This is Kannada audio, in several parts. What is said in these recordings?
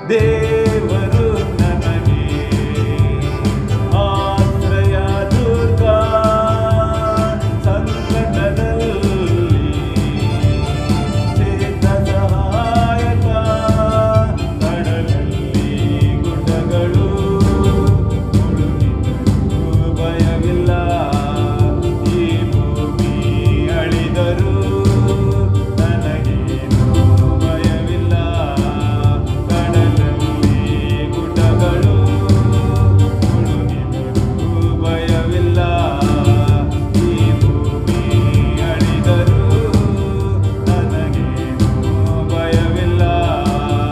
ದೇವರು ನನಗೆ ಆಶ್ರಯ ದುರ್ಗ, ಸಂಕಟದಲ್ಲಿ ಚೇತ ಸಹಾಯಕ, ಕಡಲಲ್ಲಿ ಗುಡ್ಡಗಳು ಮುಳುಗಿದರೂ ಭಯವಿಲ್ಲ, ಈ ಭೂಮಿ ಅಳಿದರೂ ನನಗೇನು ಭಯವಿಲ್ಲ, ಕಡಲಲ್ಲಿ ಗುಡ್ಡಗಳು ಮುಳುಗಿದರೂ ಭಯವಿಲ್ಲ, ಈ ಭೂಮಿ ಅಳಿದರೂ ನನಗೇನು ಭಯವಿಲ್ಲ.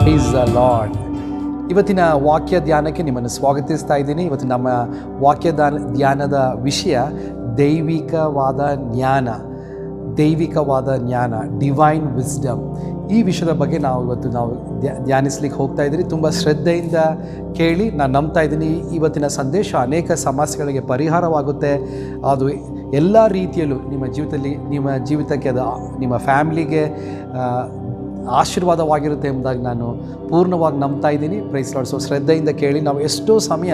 Praise the Lord. ಇವತ್ತಿನ ವಾಕ್ಯ ಧ್ಯಾನಕ್ಕೆ ನಿಮ್ಮನ್ನು ಸ್ವಾಗತಿಸ್ತಾ ಇದ್ದೀನಿ. ಇವತ್ತು ನಮ್ಮ ವಾಕ್ಯ ಧ್ಯಾನದ ವಿಷಯ ದೈವಿಕವಾದ ಜ್ಞಾನ, ಡಿವೈನ್ ವಿಸ್ಡಮ್. ಈ ವಿಷಯದ ಬಗ್ಗೆ ಇವತ್ತು ನಾವು ಧ್ಯಾನಿಸ್ಲಿಕ್ಕೆ ಹೋಗ್ತಾ ಇದ್ದೀರಿ. ತುಂಬ ಶ್ರದ್ಧೆಯಿಂದ ಕೇಳಿ. ನಾನು ನಂಬ್ತಾ ಇದ್ದೀನಿ ಇವತ್ತಿನ ಸಂದೇಶ ಅನೇಕ ಸಮಸ್ಯೆಗಳಿಗೆ ಪರಿಹಾರವಾಗುತ್ತೆ. ಅದು ಎಲ್ಲ ರೀತಿಯಲ್ಲೂ ನಿಮ್ಮ ಜೀವಿತಕ್ಕೆ ಅದು ನಿಮ್ಮ ಫ್ಯಾಮಿಲಿಗೆ ಆಶೀರ್ವಾದವಾಗಿರುತ್ತೆ ಎಂಬುದಾಗಿ ನಾನು ಪೂರ್ಣವಾಗಿ ನಂಬ್ತಾ ಇದ್ದೀನಿ. Praise Lord. ಸೊ ಶ್ರದ್ಧೆಯಿಂದ ಕೇಳಿ. ನಾವು ಎಷ್ಟೋ ಸಮಯ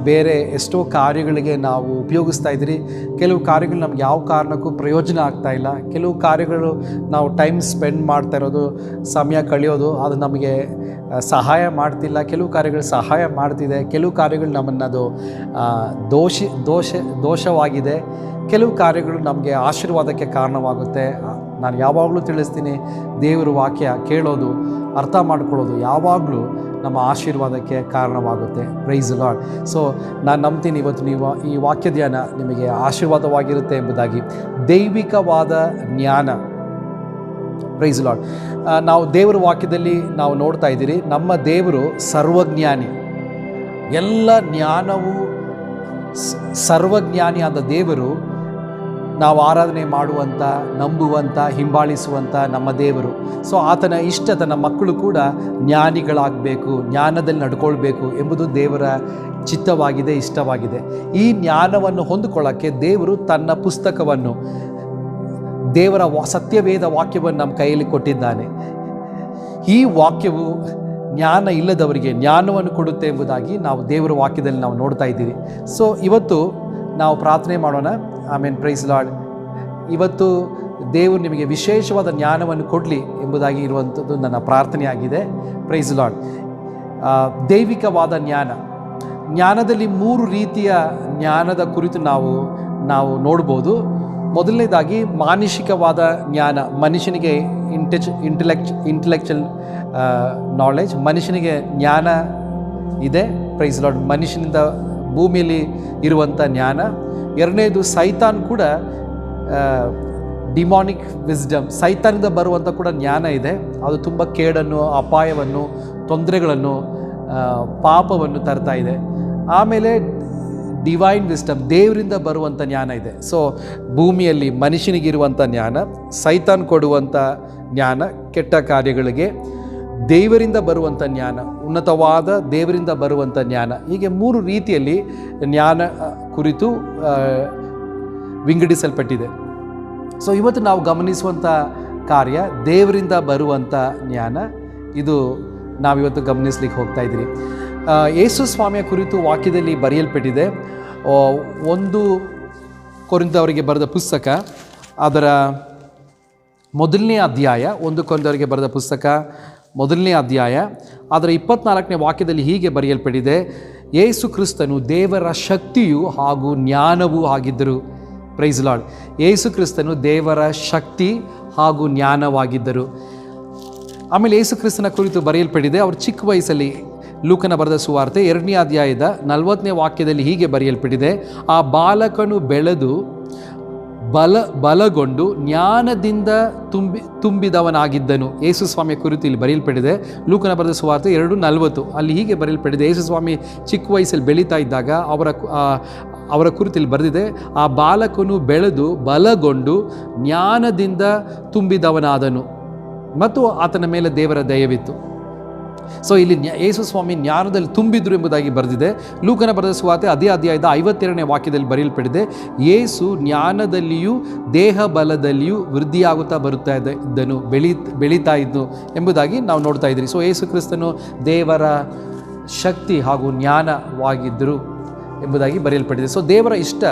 ಬೇರೆ ಎಷ್ಟೋ ಕಾರ್ಯಗಳಿಗೆ ನಾವು ಉಪಯೋಗಿಸ್ತಾ ಇದ್ದೀರಿ. ಕೆಲವು ಕಾರ್ಯಗಳು ನಮ್ಗೆ ಯಾವ ಕಾರಣಕ್ಕೂ ಪ್ರಯೋಜನ ಆಗ್ತಾ ಇಲ್ಲ. ಕೆಲವು ಕಾರ್ಯಗಳು ನಾವು ಟೈಮ್ ಸ್ಪೆಂಡ್ ಮಾಡ್ತಾ ಇರೋದು, ಸಮಯ ಕಳೆಯೋದು, ಅದು ನಮಗೆ ಸಹಾಯ ಮಾಡ್ತಿಲ್ಲ. ಕೆಲವು ಕಾರ್ಯಗಳು ಸಹಾಯ ಮಾಡ್ತಿದೆ. ಕೆಲವು ಕಾರ್ಯಗಳು ನಮ್ಮನ್ನು ಅದು ದೋಷವಾಗಿದೆ. ಕೆಲವು ಕಾರ್ಯಗಳು ನಮಗೆ ಆಶೀರ್ವಾದಕ್ಕೆ ಕಾರಣವಾಗುತ್ತೆ. ನಾನು ಯಾವಾಗಲೂ ತಿಳಿಸ್ತೀನಿ, ದೇವರ ವಾಕ್ಯ ಕೇಳೋದು, ಅರ್ಥ ಮಾಡ್ಕೊಳ್ಳೋದು ಯಾವಾಗಲೂ ನಮ್ಮ ಆಶೀರ್ವಾದಕ್ಕೆ ಕಾರಣವಾಗುತ್ತೆ. Price Lord. ಸೊ ನಾನು ನಂಬ್ತೀನಿ ಇವತ್ತು ಈ ವಾಕ್ಯ ಧ್ಯಾನ ನಿಮಗೆ ಆಶೀರ್ವಾದವಾಗಿರುತ್ತೆ ಎಂಬುದಾಗಿ. ದೈವಿಕವಾದ ಜ್ಞಾನ. Praise lord. ನಾವು ದೇವರ ವಾಕ್ಯದಲ್ಲಿ ನಾವು ನೋಡ್ತಾ ಇದ್ದೀರಿ, ನಮ್ಮ ದೇವರು ಸರ್ವಜ್ಞಾನಿ. ಎಲ್ಲ ಜ್ಞಾನವು ಸರ್ವಜ್ಞಾನಿಯಾದ ದೇವರು, ನಾವು ಆರಾಧನೆ ಮಾಡುವಂಥ, ನಂಬುವಂಥ, ಹಿಂಬಾಲಿಸುವಂಥ ನಮ್ಮ ದೇವರು. ಸೊ ಆತನ ಇಷ್ಟ ತನ್ನ ಮಕ್ಕಳು ಕೂಡ ಜ್ಞಾನಿಗಳಾಗಬೇಕು, ಜ್ಞಾನದಲ್ಲಿ ನಡ್ಕೊಳ್ಬೇಕು ಎಂಬುದು ದೇವರ ಚಿತ್ತವಾಗಿದೆ, ಇಷ್ಟವಾಗಿದೆ. ಈ ಜ್ಞಾನವನ್ನು ಹೊಂದಿಕೊಳ್ಳೋಕ್ಕೆ ದೇವರು ತನ್ನ ಪುಸ್ತಕವನ್ನು, ದೇವರ ಸತ್ಯವೇದ ವಾಕ್ಯವನ್ನು ನಮ್ಮ ಕೈಯಲ್ಲಿ ಕೊಟ್ಟಿದ್ದಾನೆ. ಈ ವಾಕ್ಯವು ಜ್ಞಾನ ಇಲ್ಲದವರಿಗೆ ಜ್ಞಾನವನ್ನು ಕೊಡುತ್ತೆ ಎಂಬುದಾಗಿ ನಾವು ದೇವರ ವಾಕ್ಯದಲ್ಲಿ ನಾವು ನೋಡ್ತಾ ಇದ್ದೀವಿ. ಸೊ ಇವತ್ತು ನಾವು ಪ್ರಾರ್ಥನೆ ಮಾಡೋಣ. ಆಮೇನ್. Praise lord. ಇವತ್ತು ದೇವರು ನಿಮಗೆ ವಿಶೇಷವಾದ ಜ್ಞಾನವನ್ನು ಕೊಡಲಿ ಎಂಬುದಾಗಿ ಇರುವಂಥದ್ದು ನನ್ನ ಪ್ರಾರ್ಥನೆಯಾಗಿದೆ. Price lord. ದೈವಿಕವಾದ ಜ್ಞಾನದಲ್ಲಿ 3 ರೀತಿಯ ಜ್ಞಾನದ ಕುರಿತು ನಾವು ನೋಡ್ಬೋದು. ಮೊದಲನೇದಾಗಿ ಮಾನಸಿಕವಾದ ಜ್ಞಾನ, ಮನುಷ್ಯನಿಗೆ ಇಂಟೆಲೆಕ್ಚುಯಲ್ ನಾಲೆಜ್, ಮನುಷ್ಯನಿಗೆ ಜ್ಞಾನ ಇದೆ. Praise Lord. ಮನುಷ್ಯನಿಂದ ಭೂಮಿಯಲ್ಲಿ ಇರುವಂಥ ಜ್ಞಾನ. ಎರಡನೇದು ಸೈತಾನ್ ಕೂಡ ಡಿಮಾನಿಕ್ ವಿಸ್ಡಮ್, ಸೈತಾನಿಂದ ಬರುವಂಥ ಕೂಡ ಜ್ಞಾನ ಇದೆ. ಅದು ತುಂಬ ಕೇಡನ್ನು, ಅಪಾಯವನ್ನು, ತೊಂದರೆಗಳನ್ನು, ಪಾಪವನ್ನು ತರ್ತಾ ಇದೆ. ಆಮೇಲೆ ಡಿವೈನ್ ವಿಸ್ಡಮ್, ದೇವರಿಂದ ಬರುವಂಥ ಜ್ಞಾನ ಇದೆ. ಸೊ ಭೂಮಿಯಲ್ಲಿ ಮನುಷ್ಯನಿಗಿರುವಂಥ ಜ್ಞಾನ, ಸೈತಾನ್ ಕೊಡುವಂಥ ಜ್ಞಾನ ಕೆಟ್ಟ ಕಾರ್ಯಗಳಿಗೆ, ದೇವರಿಂದ ಬರುವಂಥ ಜ್ಞಾನ, ಉನ್ನತವಾದ ದೇವರಿಂದ ಬರುವಂಥ ಜ್ಞಾನ. ಹೀಗೆ 3 ರೀತಿಯಲ್ಲಿ ಜ್ಞಾನ ಕುರಿತು ವಿಂಗಡಿಸಲ್ಪಟ್ಟಿದೆ. ಸೊ ಇವತ್ತು ನಾವು ಗಮನಿಸುವಂಥ ಕಾರ್ಯ ದೇವರಿಂದ ಬರುವಂಥ ಜ್ಞಾನ. ಇದು ನಾವಿವತ್ತು ಗಮನಿಸ್ಲಿಕ್ಕೆ ಹೋಗ್ತಾ ಇದ್ದೀರಿ. ಯೇಸು ಸ್ವಾಮಿಯ ಕುರಿತು ವಾಕ್ಯದಲ್ಲಿ ಬರೆಯಲ್ಪಟ್ಟಿದೆ. 1 ಕೊರಿಂಥದವರಿಗೆ ಬರೆದ ಪುಸ್ತಕ, ಅದರ ಮೊದಲನೇ ಅಧ್ಯಾಯ, 1 ಕೊರಿಂಥದವರಿಗೆ ಬರೆದ ಪುಸ್ತಕ ಮೊದಲನೇ ಅಧ್ಯಾಯ, ಅದರ 24ನೇ ವಾಕ್ಯದಲ್ಲಿ ಹೀಗೆ ಬರೆಯಲ್ಪಟ್ಟಿದೆ: ಯೇಸು ಕ್ರಿಸ್ತನು ದೇವರ ಶಕ್ತಿಯು ಹಾಗೂ ಜ್ಞಾನವೂ ಆಗಿದ್ದರು. Price lord. ಯೇಸು ಕ್ರಿಸ್ತನು ದೇವರ ಶಕ್ತಿ ಹಾಗೂ ಜ್ಞಾನವಾಗಿದ್ದರು. ಆಮೇಲೆ ಯೇಸು ಕ್ರಿಸ್ತನ ಕುರಿತು ಬರೆಯಲ್ಪಟ್ಟಿದೆ, ಅವರು ಚಿಕ್ಕ ವಯಸ್ಸಲ್ಲಿ, ಲೂಕನ ಬರೆದ ಸುವಾರ್ತೆ 2ನೇ ಅಧ್ಯಾಯದ 40ನೇ ವಾಕ್ಯದಲ್ಲಿ ಹೀಗೆ ಬರೆಯಲ್ಪಟ್ಟಿದೆ: ಆ ಬಾಲಕನು ಬೆಳೆದು ಬಲಗೊಂಡು ಜ್ಞಾನದಿಂದ ತುಂಬಿದವನಾಗಿದ್ದನು. ಯೇಸು ಸ್ವಾಮಿಯ ಕುರಿತು ಇಲ್ಲಿ ಬರೆಯಲ್ಪಟ್ಟಿದೆ, ಲೂಕನ ಬರೆದ ಸುವಾರ್ತೆ 2:40. ಅಲ್ಲಿ ಹೀಗೆ ಬರೆಯಲ್ಪಟ್ಟಿದೆ, ಯೇಸು ಸ್ವಾಮಿ ಚಿಕ್ಕ ವಯಸ್ಸಲ್ಲಿ ಬೆಳೀತಾ ಇದ್ದಾಗ ಅವರ ಕುರಿತು ಇಲ್ಲಿ ಬರೆದಿದೆ: ಆ ಬಾಲಕನು ಬೆಳೆದು ಬಲಗೊಂಡು ಜ್ಞಾನದಿಂದ ತುಂಬಿದವನಾದನು ಮತ್ತು ಆತನ ಮೇಲೆ ದೇವರ ದಯವಿತ್ತು. ಸೊ ಇಲ್ಲಿ ಯೇಸು ಸ್ವಾಮಿ ಜ್ಞಾನದಲ್ಲಿ ತುಂಬಿದ್ರು ಎಂಬುದಾಗಿ ಬರೆದಿದೆ. ಲೂಕನ ಬರೆದ ಸುವಾರ್ತೆ ಅದೇ ಅಧ್ಯಾಯದ 52ನೇ ವಾಕ್ಯದಲ್ಲಿ ಬರೆಯಲ್ಪಟ್ಟಿದೆ, ಯೇಸು ಜ್ಞಾನದಲ್ಲಿಯೂ ದೇಹ ಬಲದಲ್ಲಿಯೂ ವೃದ್ಧಿಯಾಗುತ್ತಾ ಬರುತ್ತಾ ಇದ್ದನು, ಬೆಳೀತಾ ಇದ್ದು ಎಂಬುದಾಗಿ ನಾವು ನೋಡ್ತಾ ಇದ್ದೀರಿ. ಸೊ ಯೇಸು ಕ್ರಿಸ್ತನು ದೇವರ ಶಕ್ತಿ ಹಾಗೂ ಜ್ಞಾನವಾಗಿದ್ದರು ಎಂಬುದಾಗಿ ಬರೆಯಲ್ಪಟ್ಟಿದೆ. ಸೊ ದೇವರ ಇಷ್ಟ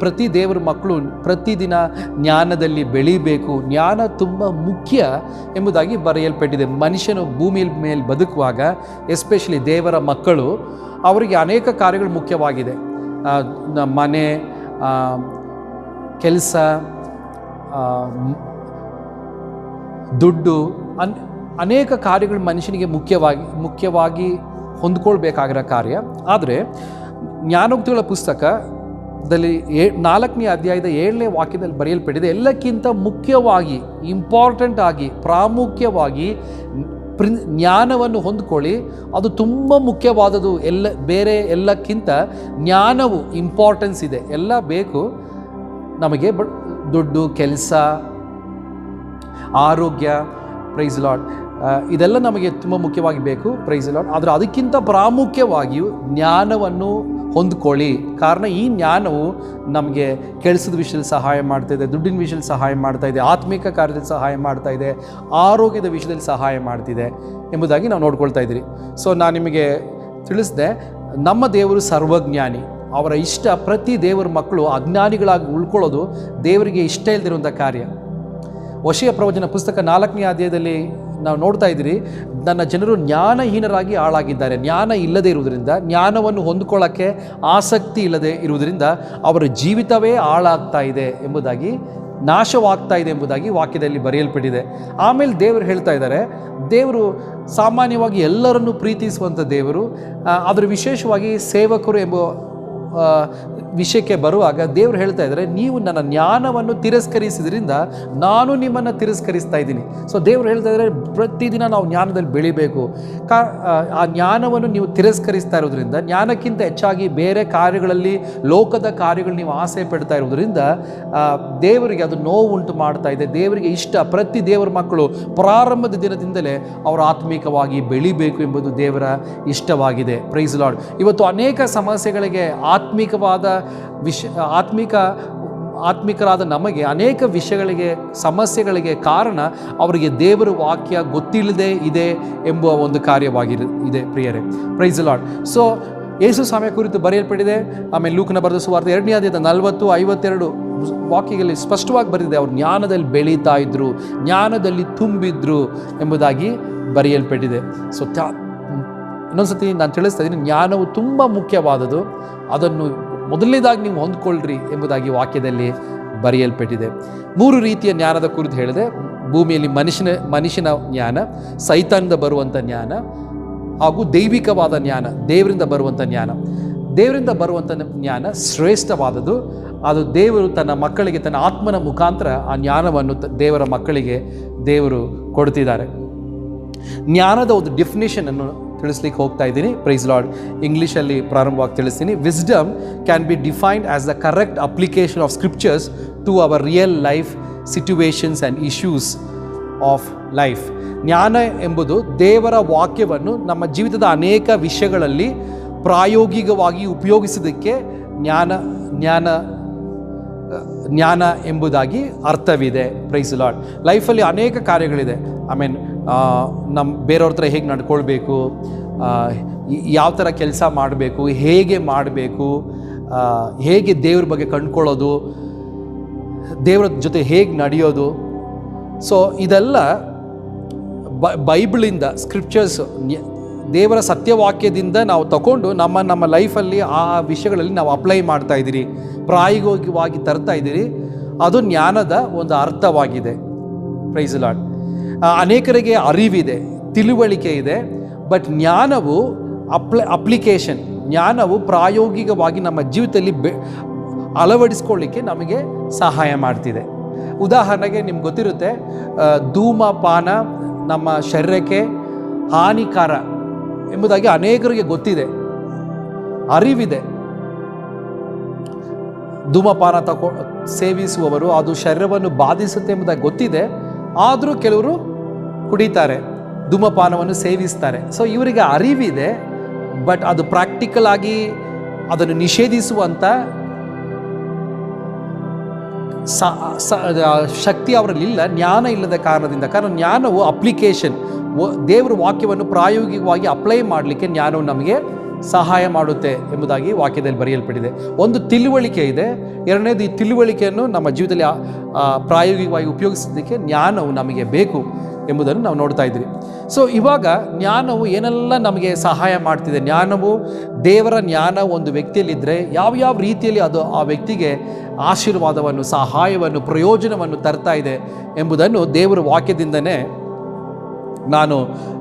ಪ್ರತಿ ದೇವರ ಮಕ್ಕಳು ಪ್ರತಿದಿನ ಜ್ಞಾನದಲ್ಲಿ ಬೆಳೀಬೇಕು. ಜ್ಞಾನ ತುಂಬ ಮುಖ್ಯ ಎಂಬುದಾಗಿ ಬರೆಯಲ್ಪಟ್ಟಿದೆ. ಮನುಷ್ಯನು ಭೂಮಿಯ ಮೇಲೆ ಬದುಕುವಾಗ ಎಸ್ಪೆಷಲಿ ದೇವರ ಮಕ್ಕಳು ಅವರಿಗೆ ಅನೇಕ ಕಾರ್ಯಗಳು ಮುಖ್ಯವಾಗಿದೆ. ಮನೆ, ಕೆಲಸ, ದುಡ್ಡು, ಅನೇಕ ಕಾರ್ಯಗಳು ಮನುಷ್ಯನಿಗೆ ಮುಖ್ಯವಾಗಿ ಹೊಂದ್ಕೊಳ್ಬೇಕಾಗಿರೋ ಕಾರ್ಯ. ಆದರೆ ಜ್ಞಾನೋಕ್ತಿಗಳ ಪುಸ್ತಕದಲ್ಲಿ 4ನೇ ಅಧ್ಯಾಯದ 7ನೇ ವಾಕ್ಯದಲ್ಲಿ ಬರೆಯಲ್ಪಟ್ಟಿದೆ, ಎಲ್ಲಕ್ಕಿಂತ ಮುಖ್ಯವಾಗಿ, ಇಂಪಾರ್ಟೆಂಟ್ ಆಗಿ, ಪ್ರಾಮುಖ್ಯವಾಗಿ ಜ್ಞಾನವನ್ನು ಹೊಂದ್ಕೊಳ್ಳಿ, ಅದು ತುಂಬ ಮುಖ್ಯವಾದದ್ದು. ಬೇರೆ ಎಲ್ಲಕ್ಕಿಂತ ಜ್ಞಾನವು ಇಂಪಾರ್ಟೆನ್ಸ್ ಇದೆ. ಎಲ್ಲ ಬೇಕು ನಮಗೆ, ದುಡ್ಡು, ಕೆಲಸ, ಆರೋಗ್ಯ, ಪ್ರೈಸ್ ಲಾರ್ಡ್, ಇದೆಲ್ಲ ನಮಗೆ ತುಂಬ ಮುಖ್ಯವಾಗಿ ಬೇಕು, ಪ್ರೈಸ್ ಲಾರ್ಡ್. ಆದರೆ ಅದಕ್ಕಿಂತ ಪ್ರಾಮುಖ್ಯವಾಗಿಯೂ ಜ್ಞಾನವನ್ನು ಹೊಂದ್ಕೊಳ್ಳಿ. ಕಾರಣ ಈ ಜ್ಞಾನವು ನಮಗೆ ಕೆಲಸದ ವಿಷಯದಲ್ಲಿ ಸಹಾಯ ಮಾಡ್ತಾಯಿದೆ, ದುಡ್ಡಿನ ವಿಷಯದಲ್ಲಿ ಸಹಾಯ ಮಾಡ್ತಾಯಿದೆ, ಆತ್ಮಿಕ ಕಾರ್ಯದಲ್ಲಿ ಸಹಾಯ ಮಾಡ್ತಾಯಿದೆ, ಆರೋಗ್ಯದ ವಿಷಯದಲ್ಲಿ ಸಹಾಯ ಮಾಡ್ತಿದೆ ಎಂಬುದಾಗಿ ನಾವು ನೋಡ್ಕೊಳ್ತಾ ಇದ್ದೀರಿ. ಸೊ ನಾನು ನಿಮಗೆ ತಿಳಿಸಿದೆ, ನಮ್ಮ ದೇವರು ಸರ್ವಜ್ಞಾನಿ. ಅವರ ಇಷ್ಟ ಪ್ರತಿ ದೇವರ ಮಕ್ಕಳು ಅಜ್ಞಾನಿಗಳಾಗಿ ಉಳ್ಕೊಳ್ಳೋದು ದೇವರಿಗೆ ಇಷ್ಟ ಇಲ್ಲದಿರುವಂಥ ಕಾರ್ಯ. ಹೋಶೇಯ ಪ್ರವಚನ ಪುಸ್ತಕ 4ನೇ ಅಧ್ಯಾಯದಲ್ಲಿ ನಾವು ನೋಡ್ತಾ ಇದ್ದೀರಿ, ನನ್ನ ಜನರು ಜ್ಞಾನಹೀನರಾಗಿ ಹಾಳಾಗಿದ್ದಾರೆ. ಜ್ಞಾನ ಇಲ್ಲದೆ ಇರುವುದರಿಂದ, ಜ್ಞಾನವನ್ನು ಹೊಂದ್ಕೊಳ್ಳೋಕ್ಕೆ ಆಸಕ್ತಿ ಇಲ್ಲದೆ ಇರುವುದರಿಂದ ಅವರ ಜೀವಿತವೇ ಹಾಳಾಗ್ತಾ ಇದೆ ಎಂಬುದಾಗಿ, ನಾಶವಾಗ್ತಾ ಇದೆ ಎಂಬುದಾಗಿ ವಾಕ್ಯದಲ್ಲಿ ಬರೆಯಲ್ಪಟ್ಟಿದೆ. ಆಮೇಲೆ ದೇವರು ಹೇಳ್ತಾ ಇದ್ದಾರೆ, ದೇವರು ಸಾಮಾನ್ಯವಾಗಿ ಎಲ್ಲರನ್ನೂ ಪ್ರೀತಿಸುವಂಥ ದೇವರು. ಅದರ ವಿಶೇಷವಾಗಿ ಸೇವಕರು ಎಂಬ ವಿಷಯಕ್ಕೆ ಬರುವಾಗ ದೇವರು ಹೇಳ್ತಾ ಇದ್ದಾರೆ, ನೀವು ನನ್ನ ಜ್ಞಾನವನ್ನು ತಿರಸ್ಕರಿಸಿದ್ರಿಂದ ನಾನು ನಿಮ್ಮನ್ನು ತಿರಸ್ಕರಿಸ್ತಾ ಇದ್ದೀನಿ. ಸೊ ದೇವರು ಹೇಳ್ತಾ ಇದ್ದಾರೆ, ಪ್ರತಿದಿನ ನಾವು ಜ್ಞಾನದಲ್ಲಿ ಬೆಳಿಬೇಕು. ಆ ಜ್ಞಾನವನ್ನು ನೀವು ತಿರಸ್ಕರಿಸ್ತಾ ಇರೋದ್ರಿಂದ, ಜ್ಞಾನಕ್ಕಿಂತ ಹೆಚ್ಚಾಗಿ ಬೇರೆ ಕಾರ್ಯಗಳಲ್ಲಿ, ಲೋಕದ ಕಾರ್ಯಗಳು ನೀವು ಆಸೆ ಪಡ್ತಾ ಇರೋದ್ರಿಂದ ದೇವರಿಗೆ ಅದು ನೋವು ಉಂಟು ಮಾಡ್ತಾ ಇದೆ. ದೇವರಿಗೆ ಇಷ್ಟ ಪ್ರತಿ ದೇವರ ಮಕ್ಕಳು ಪ್ರಾರಂಭದ ದಿನದಿಂದಲೇ ಅವರು ಆತ್ಮಿಕವಾಗಿ ಬೆಳಿಬೇಕು ಎಂಬುದು ದೇವರ ಇಷ್ಟವಾಗಿದೆ. Praise lord. ಇವತ್ತು ಅನೇಕ ಸಮಸ್ಯೆಗಳಿಗೆ ಆತ್ಮಿಕರಾದ ನಮಗೆ ಅನೇಕ ವಿಷಯಗಳಿಗೆ, ಸಮಸ್ಯೆಗಳಿಗೆ ಕಾರಣ ಅವರಿಗೆ ದೇವರ ವಾಕ್ಯ ಗೊತ್ತಿಲ್ಲದೆ ಇದೆ ಎಂಬುವ ಒಂದು ಕಾರ್ಯವಾಗಿದೆ ಪ್ರಿಯರೇ. Price Lord. ಸೊ ಯೇಸು ಸ್ವಾಮಿಯ ಕುರಿತು ಬರೆಯಲ್ಪಟ್ಟಿದೆ. ಆಮೇಲೆ ಲೂಕನ ಬರೆದ ಸುವಾರ್ತೆ 2ನೇ ಅಧ್ಯಾಯದ 40, 52 ವಾಕ್ಯಗಳಲ್ಲಿ ಸ್ಪಷ್ಟವಾಗಿ ಬರೆದಿದೆ, ಅವರು ಜ್ಞಾನದಲ್ಲಿ ಬೆಳೀತಾ ಇದ್ದರು, ಜ್ಞಾನದಲ್ಲಿ ತುಂಬಿದ್ರು ಎಂಬುದಾಗಿ ಬರೆಯಲ್ಪಟ್ಟಿದೆ. ಸೊ ಇನ್ನೊಂದ್ಸತಿ ನಾನು ತಿಳಿಸ್ತಾ ಇದ್ದೀನಿ, ಜ್ಞಾನವು ತುಂಬ ಮುಖ್ಯವಾದದ್ದು. ಅದನ್ನು ಮೊದಲನೇದಾಗಿ ನೀವು ಹೊಂದ್ಕೊಳ್ರಿ ಎಂಬುದಾಗಿ ವಾಕ್ಯದಲ್ಲಿ ಬರೆಯಲ್ಪಟ್ಟಿದೆ. 3 ರೀತಿಯ ಜ್ಞಾನದ ಕುರಿತು ಹೇಳಿದೆ. ಭೂಮಿಯಲ್ಲಿ ಮನುಷ್ಯನ ಜ್ಞಾನ, ಸೈತಾನದಿಂದ ಬರುವಂಥ ಜ್ಞಾನ, ಹಾಗೂ ದೈವಿಕವಾದ ಜ್ಞಾನ, ದೇವರಿಂದ ಬರುವಂಥ ಜ್ಞಾನ. ದೇವರಿಂದ ಬರುವಂಥ ಜ್ಞಾನ ಶ್ರೇಷ್ಠವಾದದ್ದು. ಅದು ದೇವರು ತನ್ನ ಮಕ್ಕಳಿಗೆ, ತನ್ನ ಆತ್ಮನ ಮುಖಾಂತರ ಆ ಜ್ಞಾನವನ್ನು ದೇವರ ಮಕ್ಕಳಿಗೆ ದೇವರು ಕೊಡ್ತಿದ್ದಾರೆ. ಜ್ಞಾನದ ಒಂದು ಡೆಫಿನೇಷನನ್ನು ತಿಳಿಸ್ಲಿಕ್ಕೆ ಹೋಗ್ತಾ ಇದ್ದೀನಿ. Praise lord. ಇಂಗ್ಲೀಷಲ್ಲಿ ಪ್ರಾರಂಭವಾಗಿ ತಿಳಿಸ್ತೀನಿ. Wisdom can be defined as the correct application of scriptures to our real life situations and issues of life. ಜ್ಞಾನ ಎಂಬುದು ದೇವರ ವಾಕ್ಯವನ್ನು ನಮ್ಮ ಜೀವಿತದ ಅನೇಕ ವಿಷಯಗಳಲ್ಲಿ ಪ್ರಾಯೋಗಿಕವಾಗಿ ಉಪಯೋಗಿಸೋದಕ್ಕೆ ಜ್ಞಾನ ಎಂಬುದಾಗಿ ಅರ್ಥವಿದೆ. Price lord. ಲೈಫಲ್ಲಿ ಅನೇಕ ಕಾರ್ಯಗಳಿದೆ. ನಮ್ಮ ಬೇರೆಯವ್ರ ಹತ್ರ ಹೇಗೆ ನಡ್ಕೊಳ್ಬೇಕು, ಯಾವ ಥರ ಕೆಲಸ ಮಾಡಬೇಕು, ಹೇಗೆ ಮಾಡಬೇಕು, ಹೇಗೆ ದೇವ್ರ ಬಗ್ಗೆ ಕಂಡುಕೊಳ್ಳೋದು, ದೇವರ ಜೊತೆ ಹೇಗೆ ನಡೆಯೋದು. ಸೊ ಇದೆಲ್ಲ ಬೈಬಲಿಂದ, ಸ್ಕ್ರಿಪ್ಚರ್ಸ್, ದೇವರ ಸತ್ಯವಾಕ್ಯದಿಂದ ನಾವು ತಗೊಂಡು ನಮ್ಮ ಲೈಫಲ್ಲಿ ಆ ವಿಷಯಗಳಲ್ಲಿ ನಾವು ಅಪ್ಲೈ ಮಾಡ್ತಾ ಇದ್ದೀರಿ, ಪ್ರಾಯೋಗಿಕವಾಗಿ ತರ್ತಾ ಇದ್ದೀರಿ. ಅದು ಜ್ಞಾನದ ಒಂದು ಅರ್ಥವಾಗಿದೆ. Praise lord. ಅನೇಕರಿಗೆ ಅರಿವಿದೆ, ತಿಳುವಳಿಕೆ ಇದೆ, ಬಟ್ ಜ್ಞಾನವು ಅಪ್ಲಿಕೇಶನ್, ಜ್ಞಾನವು ಪ್ರಾಯೋಗಿಕವಾಗಿ ನಮ್ಮ ಜೀವಿತದಲ್ಲಿ ಅಳವಡಿಸ್ಕೊಳ್ಳಿಕ್ಕೆ ನಮಗೆ ಸಹಾಯ ಮಾಡ್ತಿದೆ. ಉದಾಹರಣೆಗೆ ನಿಮ್ಗೆ ಗೊತ್ತಿರುತ್ತೆ, ಧೂಮಪಾನ ನಮ್ಮ ಶರೀರಕ್ಕೆ ಹಾನಿಕಾರ ಎಂಬುದಾಗಿ ಅನೇಕರಿಗೆ ಗೊತ್ತಿದೆ, ಅರಿವಿದೆ. ಧೂಮಪಾನ ಸೇವಿಸುವವರು ಅದು ಶರೀರವನ್ನು ಬಾಧಿಸುತ್ತೆ ಎಂಬುದಾಗಿ ಗೊತ್ತಿದೆ, ಆದರೂ ಕೆಲವರು ಕುಡಿತಾರೆ. ಧೂಮಪಾನವನ್ನು ಸೇವಿಸ್ತಾರೆ. ಸೊ ಇವರಿಗೆ ಅರಿವಿದೆ, ಬಟ್ ಅದು ಪ್ರಾಕ್ಟಿಕಲ್ ಆಗಿ ಅದನ್ನು ನಿಷೇಧಿಸುವಂಥ ಶಕ್ತಿ ಅವರಲ್ಲಿಲ್ಲ, ಜ್ಞಾನ ಇಲ್ಲದ ಕಾರಣದಿಂದ. ಕಾರಣ ಜ್ಞಾನವು ಅಪ್ಲಿಕೇಶನ್, ದೇವರ ವಾಕ್ಯವನ್ನು ಪ್ರಾಯೋಗಿಕವಾಗಿ ಅಪ್ಲೈ ಮಾಡಲಿಕ್ಕೆ ಜ್ಞಾನವು ನಮಗೆ ಸಹಾಯ ಮಾಡುತ್ತೆ ಎಂಬುದಾಗಿ ವಾಕ್ಯದಲ್ಲಿ ಬರೆಯಲ್ಪಟ್ಟಿದೆ. ಒಂದು ತಿಳುವಳಿಕೆ ಇದೆ, ಎರಡನೇದು ಈ ತಿಳುವಳಿಕೆಯನ್ನು ನಮ್ಮ ಜೀವಿತದಲ್ಲಿ ಪ್ರಾಯೋಗಿಕವಾಗಿ ಉಪಯೋಗಿಸೋದಕ್ಕೆ ಜ್ಞಾನವು ನಮಗೆ ಬೇಕು ಎಂಬುದನ್ನು ನಾವು ನೋಡ್ತಾ ಇದ್ವಿ. ಸೊ ಇವಾಗ ಜ್ಞಾನವು ಏನೆಲ್ಲ ನಮಗೆ ಸಹಾಯ ಮಾಡ್ತಿದೆ, ಜ್ಞಾನವು ದೇವರ ಜ್ಞಾನ ಒಂದು ವ್ಯಕ್ತಿಯಲ್ಲಿದ್ದರೆ ಯಾವ್ಯಾವ ರೀತಿಯಲ್ಲಿ ಅದು ಆ ವ್ಯಕ್ತಿಗೆ ಆಶೀರ್ವಾದವನ್ನು, ಸಹಾಯವನ್ನು, ಪ್ರಯೋಜನವನ್ನು ತರ್ತಾ ಇದೆ ಎಂಬುದನ್ನು ದೇವರ ವಾಕ್ಯದಿಂದನೇ ನಾನು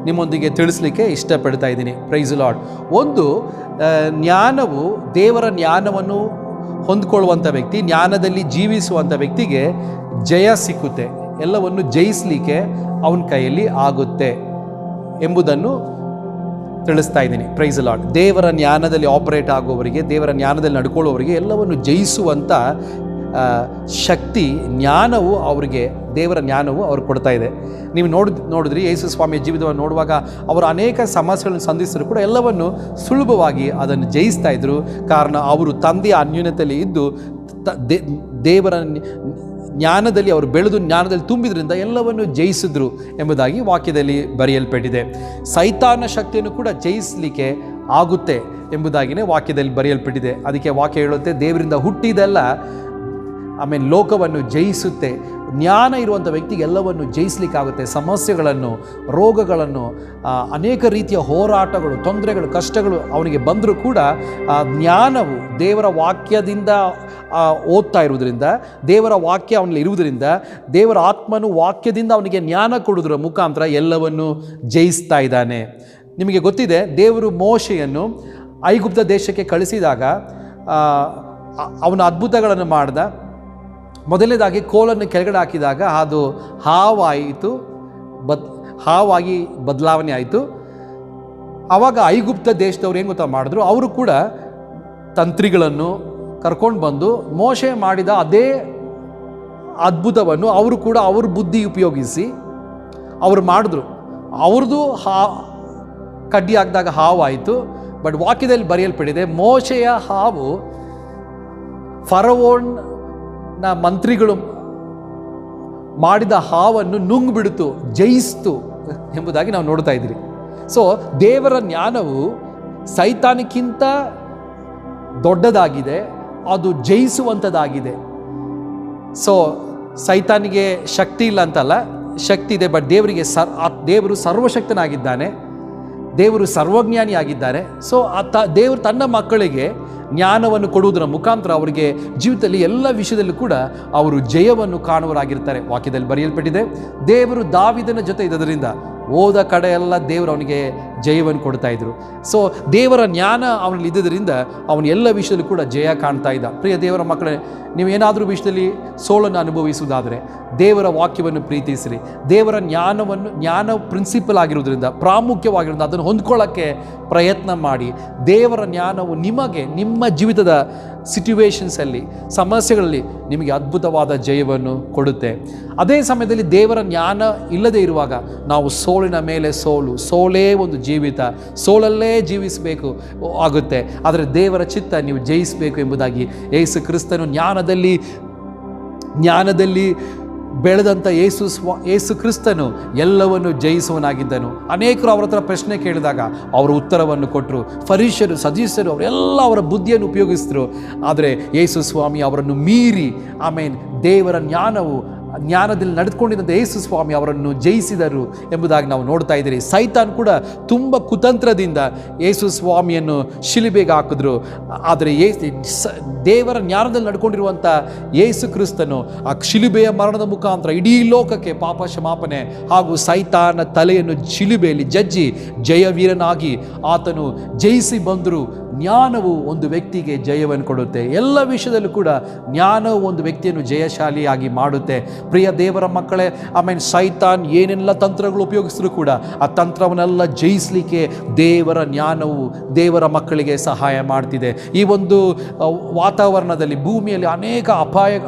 ನಿಮ್ಮೊಂದಿಗೆ ತಿಳಿಸ್ಲಿಕ್ಕೆ ಇಷ್ಟಪಡ್ತಾ ಇದ್ದೀನಿ. Praise Lord. ಒಂದು, ಜ್ಞಾನವು ದೇವರ ಜ್ಞಾನವನ್ನು ಹೊಂದ್ಕೊಳ್ಳುವಂಥ ವ್ಯಕ್ತಿ, ಜ್ಞಾನದಲ್ಲಿ ಜೀವಿಸುವಂಥ ವ್ಯಕ್ತಿಗೆ ಜಯ ಸಿಕ್ಕುತ್ತೆ, ಎಲ್ಲವನ್ನು ಜಯಿಸಲಿಕ್ಕೆ ಅವನ ಕೈಯಲ್ಲಿ ಆಗುತ್ತೆ ಎಂಬುದನ್ನು ತಿಳಿಸ್ತಾ ಇದ್ದೀನಿ. Praise Lord. ದೇವರ ಜ್ಞಾನದಲ್ಲಿ ಆಪರೇಟ್ ಆಗುವವರಿಗೆ, ದೇವರ ಜ್ಞಾನದಲ್ಲಿ ನಡ್ಕೊಳ್ಳುವವರಿಗೆ ಎಲ್ಲವನ್ನು ಜಯಿಸುವಂಥ ಶಕ್ತಿ, ಜ್ಞಾನವು ಅವರಿಗೆ, ದೇವರ ಜ್ಞಾನವು ಅವ್ರು ಕೊಡ್ತಾ ಇದೆ. ನೀವು ನೋಡಿದ್ರಿ ಯೇಸು ಸ್ವಾಮಿಯ ಜೀವಿತವನ್ನು ನೋಡುವಾಗ ಅವರು ಅನೇಕ ಸಮಸ್ಯೆಗಳನ್ನು ಸಂಧಿಸಿದ್ರು ಕೂಡ ಎಲ್ಲವನ್ನು ಸುಲಭವಾಗಿ ಅದನ್ನು ಜಯಿಸ್ತಾ ಇದ್ರು. ಕಾರಣ ಅವರು ತಂದೆಯ ಅನ್ಯೋನ್ಯತೆಯಲ್ಲಿ ಇದ್ದು ದೇವರ ಜ್ಞಾನದಲ್ಲಿ ಅವರು ಬೆಳೆದು ಜ್ಞಾನದಲ್ಲಿ ತುಂಬಿದ್ರಿಂದ ಎಲ್ಲವನ್ನು ಜಯಿಸಿದ್ರು ಎಂಬುದಾಗಿ ವಾಕ್ಯದಲ್ಲಿ ಬರೆಯಲ್ಪಟ್ಟಿದೆ. ಸೈತಾನ ಶಕ್ತಿಯನ್ನು ಕೂಡ ಜಯಿಸಲಿಕ್ಕೆ ಆಗುತ್ತೆ ಎಂಬುದಾಗಿಯೇ ವಾಕ್ಯದಲ್ಲಿ ಬರೆಯಲ್ಪಟ್ಟಿದೆ. ಅದಕ್ಕೆ ವಾಕ್ಯ ಹೇಳುತ್ತೆ, ದೇವರಿಂದ ಹುಟ್ಟಿದೆಲ್ಲ ಆಮೇಲೆ ಲೋಕವನ್ನು ಜಯಿಸುತ್ತೆ. ಜ್ಞಾನ ಇರುವಂಥ ವ್ಯಕ್ತಿಗೆ ಎಲ್ಲವನ್ನು ಜಯಿಸಲಿಕ್ಕಾಗುತ್ತೆ. ಸಮಸ್ಯೆಗಳನ್ನು, ರೋಗಗಳನ್ನು, ಅನೇಕ ರೀತಿಯ ಹೋರಾಟಗಳು, ತೊಂದರೆಗಳು, ಕಷ್ಟಗಳು ಅವನಿಗೆ ಬಂದರೂ ಕೂಡ ಜ್ಞಾನವು ದೇವರ ವಾಕ್ಯದಿಂದ ಓದ್ತಾ ಇರುವುದರಿಂದ, ದೇವರ ವಾಕ್ಯ ಅವನಲ್ಲಿ ಇರುವುದರಿಂದ, ದೇವರ ಆತ್ಮನು ವಾಕ್ಯದಿಂದ ಅವನಿಗೆ ಜ್ಞಾನ ಕೊಡುವುದರ ಮುಖಾಂತರ ಎಲ್ಲವನ್ನು ಜಯಿಸ್ತಾ ಇದ್ದಾನೆ. ನಿಮಗೆ ಗೊತ್ತಿದೆ, ದೇವರು ಮೋಶೆಯನ್ನು ಐಗುಪ್ತ ದೇಶಕ್ಕೆ ಕಳಿಸಿದಾಗ ಅವನ ಅದ್ಭುತಗಳನ್ನು ಮಾಡ್ದ. ಮೊದಲನೇದಾಗಿ ಕೋಲನ್ನು ಕೆಳಗಡೆ ಹಾಕಿದಾಗ ಅದು ಹಾವಾಗಿ ಬದಲಾವಣೆ ಆಯಿತು. ಆವಾಗ ಐಗುಪ್ತ ದೇಶದವ್ರು ಏನು ಗೊತ್ತಾ ಮಾಡಿದ್ರು, ಅವರು ಕೂಡ ತಂತ್ರಿಗಳನ್ನು ಕರ್ಕೊಂಡು ಬಂದು ಮೋಶೆ ಮಾಡಿದ ಅದೇ ಅದ್ಭುತವನ್ನು ಅವರು ಕೂಡ ಅವ್ರ ಬುದ್ಧಿ ಉಪಯೋಗಿಸಿ ಅವರು ಮಾಡಿದ್ರು. ಅವ್ರದ್ದು ಕಡ್ಡಿ ಹಾಕಿದಾಗ ಹಾವಾಯಿತು. ಬಟ್ ವಾಕ್ಯದಲ್ಲಿ ಬರೆಯಲ್ಪಟ್ಟಿದೆ, ಮೋಶೆಯ ಹಾವು ಫರೋವನ ಮಂತ್ರಿಗಳು ಮಾಡಿದ ಹಾವನ್ನು ನುಂಗ್ಬಿಡ್ತು, ಜಯಿಸ್ತು ಎಂಬುದಾಗಿ ನಾವು ನೋಡ್ತಾ ಇದ್ದೀರಿ. ಸೊ ದೇವರ ಜ್ಞಾನವು ಸೈತಾನಕ್ಕಿಂತ ದೊಡ್ಡದಾಗಿದೆ, ಅದು ಜಯಿಸುವಂಥದ್ದಾಗಿದೆ. ಸೊ ಸೈತಾನಿಗೆ ಶಕ್ತಿ ಇಲ್ಲ ಅಂತಲ್ಲ, ಶಕ್ತಿ ಇದೆ. ಬಟ್ ದೇವರು ಸರ್ವಶಕ್ತನಾಗಿದ್ದಾನೆ, ದೇವರು ಸರ್ವಜ್ಞಾನಿಯಾಗಿದ್ದಾರೆ. ಸೊ ದೇವರು ತನ್ನ ಮಕ್ಕಳಿಗೆ ಜ್ಞಾನವನ್ನು ಕೊಡುವುದರ ಮುಖಾಂತರ ಅವರಿಗೆ ಜೀವಿತದಲ್ಲಿ ಎಲ್ಲ ವಿಷಯದಲ್ಲೂ ಕೂಡ ಅವರು ಜಯವನ್ನು ಕಾಣುವರಾಗಿರ್ತಾರೆ. ವಾಕ್ಯದಲ್ಲಿ ಬರೆಯಲ್ಪಟ್ಟಿದೆ, ದೇವರು ದಾವೀದನ ಜೊತೆ ಇದ್ದರಿಂದ ಹೋದ ಕಡೆ ಎಲ್ಲ ದೇವರು ಅವನಿಗೆ ಜಯವನ್ನು ಕೊಡ್ತಾ ಇದ್ರು. ಸೊ ದೇವರ ಜ್ಞಾನ ಅವನಲ್ಲಿ ಇದ್ದರಿಂದ ಅವನು ಎಲ್ಲ ವಿಷಯದಲ್ಲೂ ಕೂಡ ಜಯ ಕಾಣ್ತಾ ಇದ್ದ. ಪ್ರಿಯ ದೇವರ ಮಕ್ಕಳೇ, ನೀವೇನಾದರೂ ವಿಷಯದಲ್ಲಿ ಸೋಲನ್ನು ಅನುಭವಿಸುವುದಾದರೆ ದೇವರ ವಾಕ್ಯವನ್ನು ಪ್ರೀತಿಸಿರಿ. ದೇವರ ಜ್ಞಾನ ಪ್ರಿನ್ಸಿಪಲ್ ಆಗಿರೋದ್ರಿಂದ, ಪ್ರಾಮುಖ್ಯವಾಗಿರೋದ್ರಿಂದ ಅದನ್ನು ಹೊಂದ್ಕೊಳ್ಳೋಕ್ಕೆ ಪ್ರಯತ್ನ ಮಾಡಿ. ದೇವರ ಜ್ಞಾನವು ನಿಮಗೆ ನಿಮ್ಮ ಜೀವಿತದ ಸಿಟ್ಯುವೇಷನ್ಸಲ್ಲಿ, ಸಮಸ್ಯೆಗಳಲ್ಲಿ ನಿಮಗೆ ಅದ್ಭುತವಾದ ಜಯವನ್ನು ಕೊಡುತ್ತೆ. ಅದೇ ಸಮಯದಲ್ಲಿ ದೇವರ ಜ್ಞಾನ ಇಲ್ಲದೆ ಇರುವಾಗ ನಾವು ಸೋಲಿನ ಮೇಲೆ ಸೋಲೇ ಒಂದು ಜೀವಿತ, ಸೋಲಲ್ಲೇ ಜೀವಿಸಬೇಕು ಆಗುತ್ತೆ. ಆದರೆ ದೇವರ ಚಿತ್ತ ನೀವು ಜಯಿಸಬೇಕು ಎಂಬುದಾಗಿ ಯೇಸು ಕ್ರಿಸ್ತನು ಜ್ಞಾನದಲ್ಲಿ ಬೆಳೆದಂಥ ಯೇಸು ಕ್ರಿಸ್ತನು ಎಲ್ಲವನ್ನು ಜಯಿಸುವನಾಗಿದ್ದನು. ಅನೇಕರು ಅವರ ಹತ್ರ ಪ್ರಶ್ನೆ ಕೇಳಿದಾಗ ಅವರು ಉತ್ತರವನ್ನು ಕೊಟ್ಟರು. ಫರಿಷ್ಯರು, ಸದಸ್ಯರು ಅವರೆಲ್ಲ ಅವರ ಬುದ್ಧಿಯನ್ನು ಉಪಯೋಗಿಸಿದ್ರು. ಆದರೆ ಯೇಸು ಸ್ವಾಮಿ ಅವರನ್ನು ಮೀರಿ ದೇವರ ಜ್ಞಾನದಲ್ಲಿ ನಡೆದುಕೊಂಡಿದ್ದಂಥ ಯೇಸು ಸ್ವಾಮಿ ಅವರನ್ನು ಜಯಿಸಿದರು ಎಂಬುದಾಗಿ ನಾವು ನೋಡ್ತಾ ಇದ್ದೀರಿ. ಸೈತಾನ್ ಕೂಡ ತುಂಬ ಕುತಂತ್ರದಿಂದ ಯೇಸು ಸ್ವಾಮಿಯನ್ನು ಶಿಲುಬೆಗೆ ಹಾಕಿದ್ರು. ಆದರೆ ದೇವರ ಜ್ಞಾನದಲ್ಲಿ ನಡ್ಕೊಂಡಿರುವಂಥ ಯೇಸು ಕ್ರಿಸ್ತನು ಆ ಶಿಲುಬೆಯ ಮರಣದ ಮುಖಾಂತರ ಇಡೀ ಲೋಕಕ್ಕೆ ಪಾಪ ಕ್ಷಮಾಪಣೆ ಹಾಗೂ ಸೈತಾನ ತಲೆಯನ್ನು ಶಿಲುಬೆಯಲ್ಲಿ ಜಜ್ಜಿ ಜಯವೀರನಾಗಿ ಆತನು ಜಯಿಸಿ ಬಂದರು. ಜ್ಞಾನವು ಒಂದು ವ್ಯಕ್ತಿಗೆ ಜಯವನ್ನು ಕೊಡುತ್ತೆ. ಎಲ್ಲ ವಿಷಯದಲ್ಲೂ ಕೂಡ ಜ್ಞಾನವು ಒಂದು ವ್ಯಕ್ತಿಯನ್ನು ಜಯಶಾಲಿಯಾಗಿ ಮಾಡುತ್ತೆ. ಪ್ರಿಯ ದೇವರ ಮಕ್ಕಳೇ, ಆಮೇಲೆ ಸೈತಾನ್ ಏನೆಲ್ಲ ತಂತ್ರಗಳು ಉಪಯೋಗಿಸಿದ್ರು ಕೂಡ ಆ ತಂತ್ರವನ್ನೆಲ್ಲ ಜಯಿಸಲಿಕ್ಕೆ ದೇವರ ಜ್ಞಾನವು ದೇವರ ಮಕ್ಕಳಿಗೆ ಸಹಾಯ ಮಾಡ್ತಿದೆ. ಈ ಒಂದು ವಾತಾವರಣದಲ್ಲಿ, ಭೂಮಿಯಲ್ಲಿ ಅನೇಕ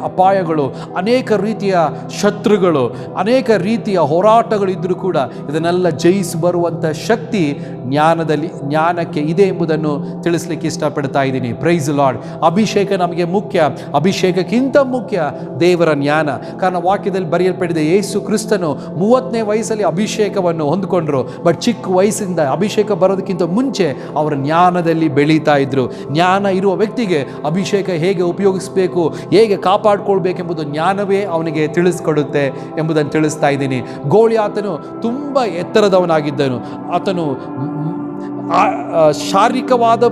ಅಪಾಯಗಳು, ಅನೇಕ ರೀತಿಯ ಶತ್ರುಗಳು, ಅನೇಕ ರೀತಿಯ ಹೋರಾಟಗಳು ಇದ್ದರೂ ಕೂಡ ಇದನ್ನೆಲ್ಲ ಜಯಿಸಿ ಬರುವಂಥ ಶಕ್ತಿ ಜ್ಞಾನಕ್ಕೆ ಇದೆ ಎಂಬುದನ್ನು ತಿಳಿಸ್ಲಿಕ್ಕೆ ಇಷ್ಟಪಡ್ತಾ ಇದ್ದೀನಿ. Praise Lord. ಅಭಿಷೇಕ ನಮಗೆ ಮುಖ್ಯ. ಅಭಿಷೇಕಕ್ಕಿಂತ ಮುಖ್ಯ ದೇವರ ಜ್ಞಾನ. ಕಾರಣ ವಾಕ್ಯದಲ್ಲಿ ಬರೆಯಲ್ಪಟ್ಟಿದೆ, ಯೇಸು ಕ್ರಿಸ್ತನು 30ನೇ ವಯಸ್ಸಲ್ಲಿ ಅಭಿಷೇಕವನ್ನು ಹೊಂದಿಕೊಂಡ್ರು. ಬಟ್ ಚಿಕ್ಕ ವಯಸ್ಸಿಂದ ಅಭಿಷೇಕ ಬರೋದಕ್ಕಿಂತ ಮುಂಚೆ ಅವರ ಜ್ಞಾನದಲ್ಲಿ ಬೆಳೀತಾ ಇದ್ರು. ಜ್ಞಾನ ಇರುವ ವ್ಯಕ್ತಿಗೆ ಅಭಿಷೇಕ ಹೇಗೆ ಉಪಯೋಗಿಸಬೇಕು, ಹೇಗೆ ಕಾಪಾಡಿಕೊಳ್ಬೇಕೆಂಬುದು ಜ್ಞಾನವೇ ಅವನಿಗೆ ತಿಳಿಸ್ಕೊಡುತ್ತೆ ಎಂಬುದನ್ನು ತಿಳಿಸ್ತಾ ಇದ್ದೀನಿ. ಗೋಲಿಯಾತನು ತುಂಬ ಎತ್ತರದವನಾಗಿದ್ದನು. ಆತನು ಶಾರೀರಿಕವಾದ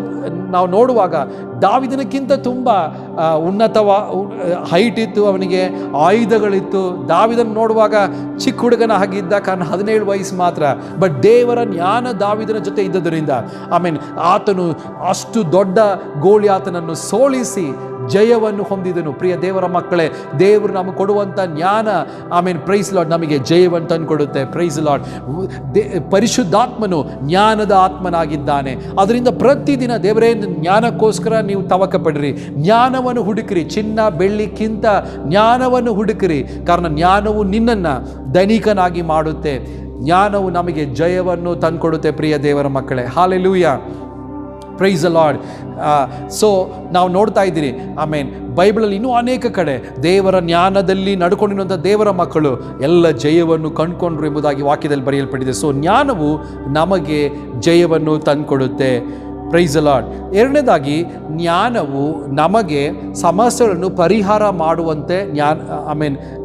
ನಾವು ನೋಡುವಾಗ ದಾವಿದನಕ್ಕಿಂತ ತುಂಬ ಹೈಟ್ ಇತ್ತು, ಅವನಿಗೆ ಆಯುಧಗಳಿತ್ತು. ದಾವಿದನ ನೋಡುವಾಗ ಚಿಕ್ಕ ಹುಡುಗನ ಹಾಗಿದ್ದ, ಕಾರಣ 17 ವಯಸ್ಸು ಮಾತ್ರ. ಬಟ್ ದೇವರ ಜ್ಞಾನ ದಾವಿದನ ಜೊತೆ ಇದ್ದದರಿಂದ ಆತನು ಅಷ್ಟು ದೊಡ್ಡ ಗೋಲಿಯಾತನನ್ನು ಸೋಲಿಸಿ ಜಯವನ್ನು ಹೊಂದಿದನು. ಪ್ರಿಯ ದೇವರ ಮಕ್ಕಳೇ, ದೇವರು ನಮಗೆ ಕೊಡುವಂಥ ಜ್ಞಾನ ಪ್ರೈಸ್ ಲಾರ್ಡ್ ನಮಗೆ ಜಯವನ್ನು ತಂದು ಕೊಡುತ್ತೆ. Price lord. ಪರಿಶುದ್ಧಾತ್ಮನು ಜ್ಞಾನದ ಆತ್ಮನಾಗಿದ್ದಾನೆ. ಅದರಿಂದ ಪ್ರತಿದಿನ ದೇವರೇ ಜ್ಞಾನಕ್ಕೋಸ್ಕರ ನೀವು ತವಕ ಪಡ್ರಿ, ಜ್ಞಾನವನ್ನು ಹುಡುಕಿರಿ. ಚಿನ್ನ ಬೆಳ್ಳಿಕ್ಕಿಂತ ಜ್ಞಾನವನ್ನು ಹುಡುಕಿರಿ, ಕಾರಣ ಜ್ಞಾನವು ನಿನ್ನನ್ನು ಧನಿಕನಾಗಿ ಮಾಡುತ್ತೆ. ಜ್ಞಾನವು ನಮಗೆ ಜಯವನ್ನು ತಂದುಕೊಡುತ್ತೆ. ಪ್ರಿಯ ದೇವರ ಮಕ್ಕಳೇ, hallelujah. Price the Lord. So ನಾವು ನೋಡ್ತಾ ಇದ್ದೀರಿ, ಬೈಬಲಲ್ಲಿ ಇನ್ನೂ ಅನೇಕ ಕಡೆ ದೇವರ ಜ್ಞಾನದಲ್ಲಿ ನಡ್ಕೊಂಡಿರುವಂಥ ದೇವರ ಮಕ್ಕಳು ಎಲ್ಲ ಜಯವನ್ನು ಕಂಡುಕೊಂಡ್ರು ಎಂಬುದಾಗಿ ವಾಕ್ಯದಲ್ಲಿ ಬರೆಯಲ್ಪಟ್ಟಿದೆ. ಸೊ ಜ್ಞಾನವು ನಮಗೆ ಜಯವನ್ನು ತಂದುಕೊಡುತ್ತೆ. Price the lord. ಎರಡನೇದಾಗಿ, ಜ್ಞಾನವು ನಮಗೆ ಸಮಸ್ಯೆಗಳನ್ನು ಪರಿಹಾರ ಮಾಡುವಂತೆ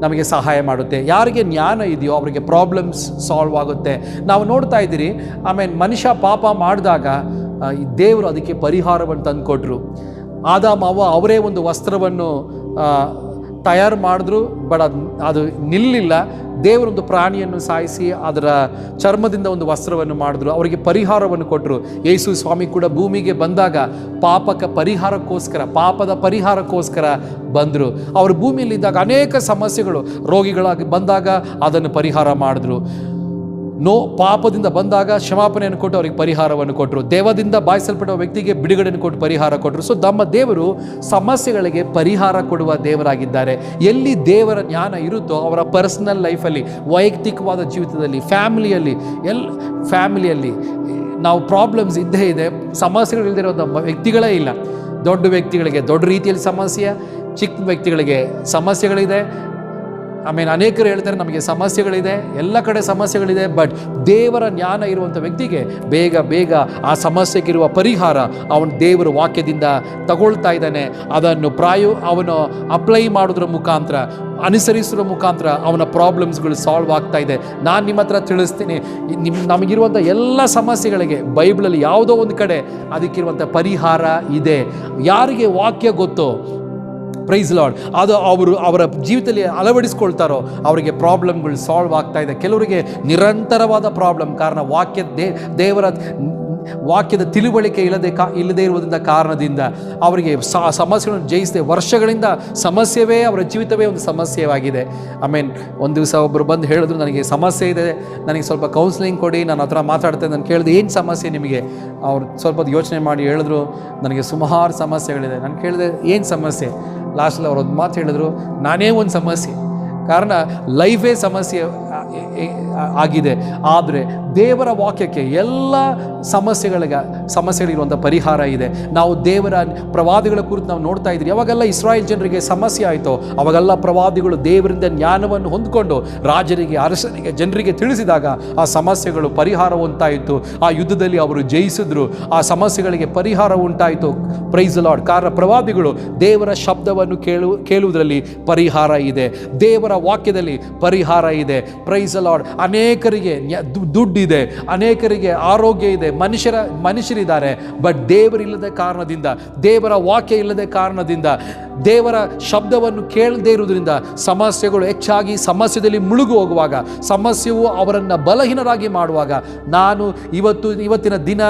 ನಮಗೆ ಸಹಾಯ ಮಾಡುತ್ತೆ. ಯಾರಿಗೆ ಜ್ಞಾನ ಇದೆಯೋ ಅವರಿಗೆ ಪ್ರಾಬ್ಲಮ್ಸ್ ಸಾಲ್ವ್ ಆಗುತ್ತೆ. ನಾವು ನೋಡ್ತಾ ಇದ್ದೀರಿ, ಮನುಷ್ಯ ಪಾಪ ಮಾಡಿದಾಗ ದೇವರು ಅದಕ್ಕೆ ಪರಿಹಾರವನ್ನು ತಂದುಕೊಟ್ರು. ಆದಾಮ ಅವ್ವ ಅವರೇ ಒಂದು ವಸ್ತ್ರವನ್ನು ತಯಾರು ಮಾಡಿದ್ರು, ಬಟ್ ಅದು ನಿಲ್ಲಿಲ್ಲ. ದೇವರೊಂದು ಪ್ರಾಣಿಯನ್ನು ಸಾಯಿಸಿ ಅದರ ಚರ್ಮದಿಂದ ಒಂದು ವಸ್ತ್ರವನ್ನು ಮಾಡಿದ್ರು, ಅವರಿಗೆ ಪರಿಹಾರವನ್ನು ಕೊಟ್ಟರು. ಯೇಸು ಸ್ವಾಮಿ ಕೂಡ ಭೂಮಿಗೆ ಬಂದಾಗ ಪಾಪದ ಪರಿಹಾರಕ್ಕೋಸ್ಕರ ಬಂದರು. ಅವರು ಭೂಮಿಯಲ್ಲಿದ್ದಾಗ ಅನೇಕ ಸಮಸ್ಯೆಗಳು, ರೋಗಿಗಳಾಗಿ ಬಂದಾಗ ಅದನ್ನು ಪರಿಹಾರ ಮಾಡಿದ್ರು. ಪಾಪದಿಂದ ಬಂದಾಗ ಕ್ಷಮಾಪಣೆಯನ್ನು ಕೊಟ್ಟು ಅವರಿಗೆ ಪರಿಹಾರವನ್ನು ಕೊಟ್ಟರು. ದೇವದಿಂದ ಬಾಯಿಸಲ್ಪಟ್ಟ ವ್ಯಕ್ತಿಗೆ ಬಿಡುಗಡೆಯನ್ನು ಕೊಟ್ಟು ಪರಿಹಾರ ಕೊಟ್ಟರು. ಸೊ ನಮ್ಮ ದೇವರು ಸಮಸ್ಯೆಗಳಿಗೆ ಪರಿಹಾರ ಕೊಡುವ ದೇವರಾಗಿದ್ದಾರೆ. ಎಲ್ಲಿ ದೇವರ ಜ್ಞಾನ ಇರುತ್ತೋ ಅವರ ಪರ್ಸನಲ್ ಲೈಫಲ್ಲಿ, ವೈಯಕ್ತಿಕವಾದ ಜೀವಿತದಲ್ಲಿ, ಫ್ಯಾಮಿಲಿಯಲ್ಲಿ ನಾವು ಪ್ರಾಬ್ಲಮ್ಸ್ ಇದ್ದೇ ಇದೆ. ಸಮಸ್ಯೆಗಳಿಲ್ಲದಿರೋ ವ್ಯಕ್ತಿಗಳೇ ಇಲ್ಲ. ದೊಡ್ಡ ವ್ಯಕ್ತಿಗಳಿಗೆ ದೊಡ್ಡ ರೀತಿಯಲ್ಲಿ ಸಮಸ್ಯೆ, ಚಿಕ್ಕ ವ್ಯಕ್ತಿಗಳಿಗೆ ಸಮಸ್ಯೆಗಳಿದೆ. ಅನೇಕರು ಹೇಳ್ತಾರೆ ನಮಗೆ ಸಮಸ್ಯೆಗಳಿದೆ, ಎಲ್ಲ ಕಡೆ ಸಮಸ್ಯೆಗಳಿದೆ. ಬಟ್ ದೇವರ ಜ್ಞಾನ ಇರುವಂಥ ವ್ಯಕ್ತಿಗೆ ಬೇಗ ಆ ಸಮಸ್ಯೆಗಿರುವ ಪರಿಹಾರ ಅವನು ದೇವರ ವಾಕ್ಯದಿಂದ ತಗೊಳ್ತಾ ಇದ್ದಾನೆ. ಅದನ್ನು ಅವನು ಅಪ್ಲೈ ಮಾಡೋದ್ರ ಮುಖಾಂತರ, ಅನುಸರಿಸುವ ಮುಖಾಂತರ ಅವನ ಪ್ರಾಬ್ಲಮ್ಸ್ಗಳು ಸಾಲ್ವ್ ಆಗ್ತಾ ಇದೆ. ನಾನು ನಿಮ್ಮ ಹತ್ರ ತಿಳಿಸ್ತೀನಿ, ನಮಗಿರುವಂಥ ಎಲ್ಲ ಸಮಸ್ಯೆಗಳಿಗೆ ಬೈಬಲಲ್ಲಿ ಯಾವುದೋ ಒಂದು ಕಡೆ ಅದಕ್ಕಿರುವಂಥ ಪರಿಹಾರ ಇದೆ. ಯಾರಿಗೆ ವಾಕ್ಯ ಗೊತ್ತೋ, ಪ್ರೈಸ್ ಲಾರ್ಡ್, ಅದು ಅವರ ಜೀವಿತದಲ್ಲಿ ಅಳವಡಿಸ್ಕೊಳ್ತಾರೋ ಅವರಿಗೆ ಪ್ರಾಬ್ಲಮ್ಗಳು ಸಾಲ್ವ್ ಆಗ್ತಾ ಇದೆ. ಕೆಲವರಿಗೆ ನಿರಂತರವಾದ ಪ್ರಾಬ್ಲಮ್, ಕಾರಣ ದೇವರ ವಾಕ್ಯದ ತಿಳುವಳಿಕೆ ಇಲ್ಲದೇ ಇರುವುದರಿಂದ ಕಾರಣದಿಂದ ಅವರಿಗೆ ಸಮಸ್ಯೆಗಳನ್ನು ಜಯಿಸದೆ ವರ್ಷಗಳಿಂದ ಸಮಸ್ಯೆವೇ ಅವರ ಜೀವಿತವೇ ಒಂದು ಸಮಸ್ಯೆಯಾಗಿದೆ. ಒಂದು ದಿವಸ ಒಬ್ಬರು ಬಂದು ಹೇಳಿದ್ರು, ನನಗೆ ಸಮಸ್ಯೆ ಇದೆ, ನನಗೆ ಸ್ವಲ್ಪ ಕೌನ್ಸಿಲಿಂಗ್ ಕೊಡಿ, ನಾನು ಹತ್ರ ಮಾತಾಡ್ತೇನೆ. ನಾನು ಕೇಳಿದೆ, ಏನು ಸಮಸ್ಯೆ ನಿಮಗೆ? ಅವ್ರು ಸ್ವಲ್ಪ ಯೋಚನೆ ಮಾಡಿ ಹೇಳಿದ್ರು, ನನಗೆ ಸುಮಾರು ಸಮಸ್ಯೆಗಳಿದೆ. ನಾನು ಕೇಳಿದೆ, ಏನು ಸಮಸ್ಯೆ? ಲಾಸ್ಟಲ್ಲಿ ಅವ್ರು ಒಂದು ಮಾತು ಹೇಳಿದ್ರು, ನಾನೇ ಒಂದು ಸಮಸ್ಯೆ. ಕಾರಣ ಲೈಫೇ ಸಮಸ್ಯೆ ಆಗಿದೆ. ಆದರೆ ದೇವರ ವಾಕ್ಯಕ್ಕೆ ಎಲ್ಲ ಸಮಸ್ಯೆಗಳಿರುವಂಥ ಪರಿಹಾರ ಇದೆ. ನಾವು ದೇವರ ಪ್ರವಾದಿಗಳ ಕುರಿತು ನಾವು ನೋಡ್ತಾ ಇದ್ದೀವಿ. ಯಾವಾಗೆಲ್ಲ ಇಸ್ರಾಯೇಲ್ ಜನರಿಗೆ ಸಮಸ್ಯೆ ಆಯಿತೋ ಅವಾಗೆಲ್ಲ ಪ್ರವಾದಿಗಳು ದೇವರಿಂದ ಜ್ಞಾನವನ್ನು ಹೊಂದಿಕೊಂಡು ರಾಜರಿಗೆ, ಅರಸನಿಗೆ, ಜನರಿಗೆ ತಿಳಿಸಿದಾಗ ಆ ಸಮಸ್ಯೆಗಳು ಪರಿಹಾರ ಉಂಟಾಯಿತು. ಆ ಯುದ್ಧದಲ್ಲಿ ಅವರು ಜಯಿಸಿದ್ರು, ಆ ಸಮಸ್ಯೆಗಳಿಗೆ ಪರಿಹಾರ ಉಂಟಾಯಿತು. Praise Lord. ಕಾರಣ ಪ್ರವಾದಿಗಳು ದೇವರ ಶಬ್ದವನ್ನು ಕೇಳುವುದರಲ್ಲಿ ಪರಿಹಾರ ಇದೆ, ದೇವರ ವಾಕ್ಯದಲ್ಲಿ ಪರಿಹಾರ ಇದೆ. Praise lord. ಅನೇಕರಿಗೆ ದುಡ್ಡಿದೆ, ಅನೇಕರಿಗೆ ಆರೋಗ್ಯ ಇದೆ, ಮನುಷ್ಯರಿದ್ದಾರೆ. ಬಟ್ ದೇವರಿಲ್ಲದ ಕಾರಣದಿಂದ, ದೇವರ ವಾಕ್ಯ ಇಲ್ಲದ ಕಾರಣದಿಂದ ದೇವರ ಶಬ್ದವನ್ನು ಕೇಳದೇ ಇರುವುದರಿಂದ ಸಮಸ್ಯೆಗಳು ಹೆಚ್ಚಾಗಿ ಸಮಸ್ಯೆಯಲ್ಲಿ ಮುಳುಗು ಹೋಗುವಾಗ, ಸಮಸ್ಯೆಯು ಅವರನ್ನು ಬಲಹೀನರಾಗಿ ಮಾಡುವಾಗ, ನಾನು ಇವತ್ತಿನ ದಿನ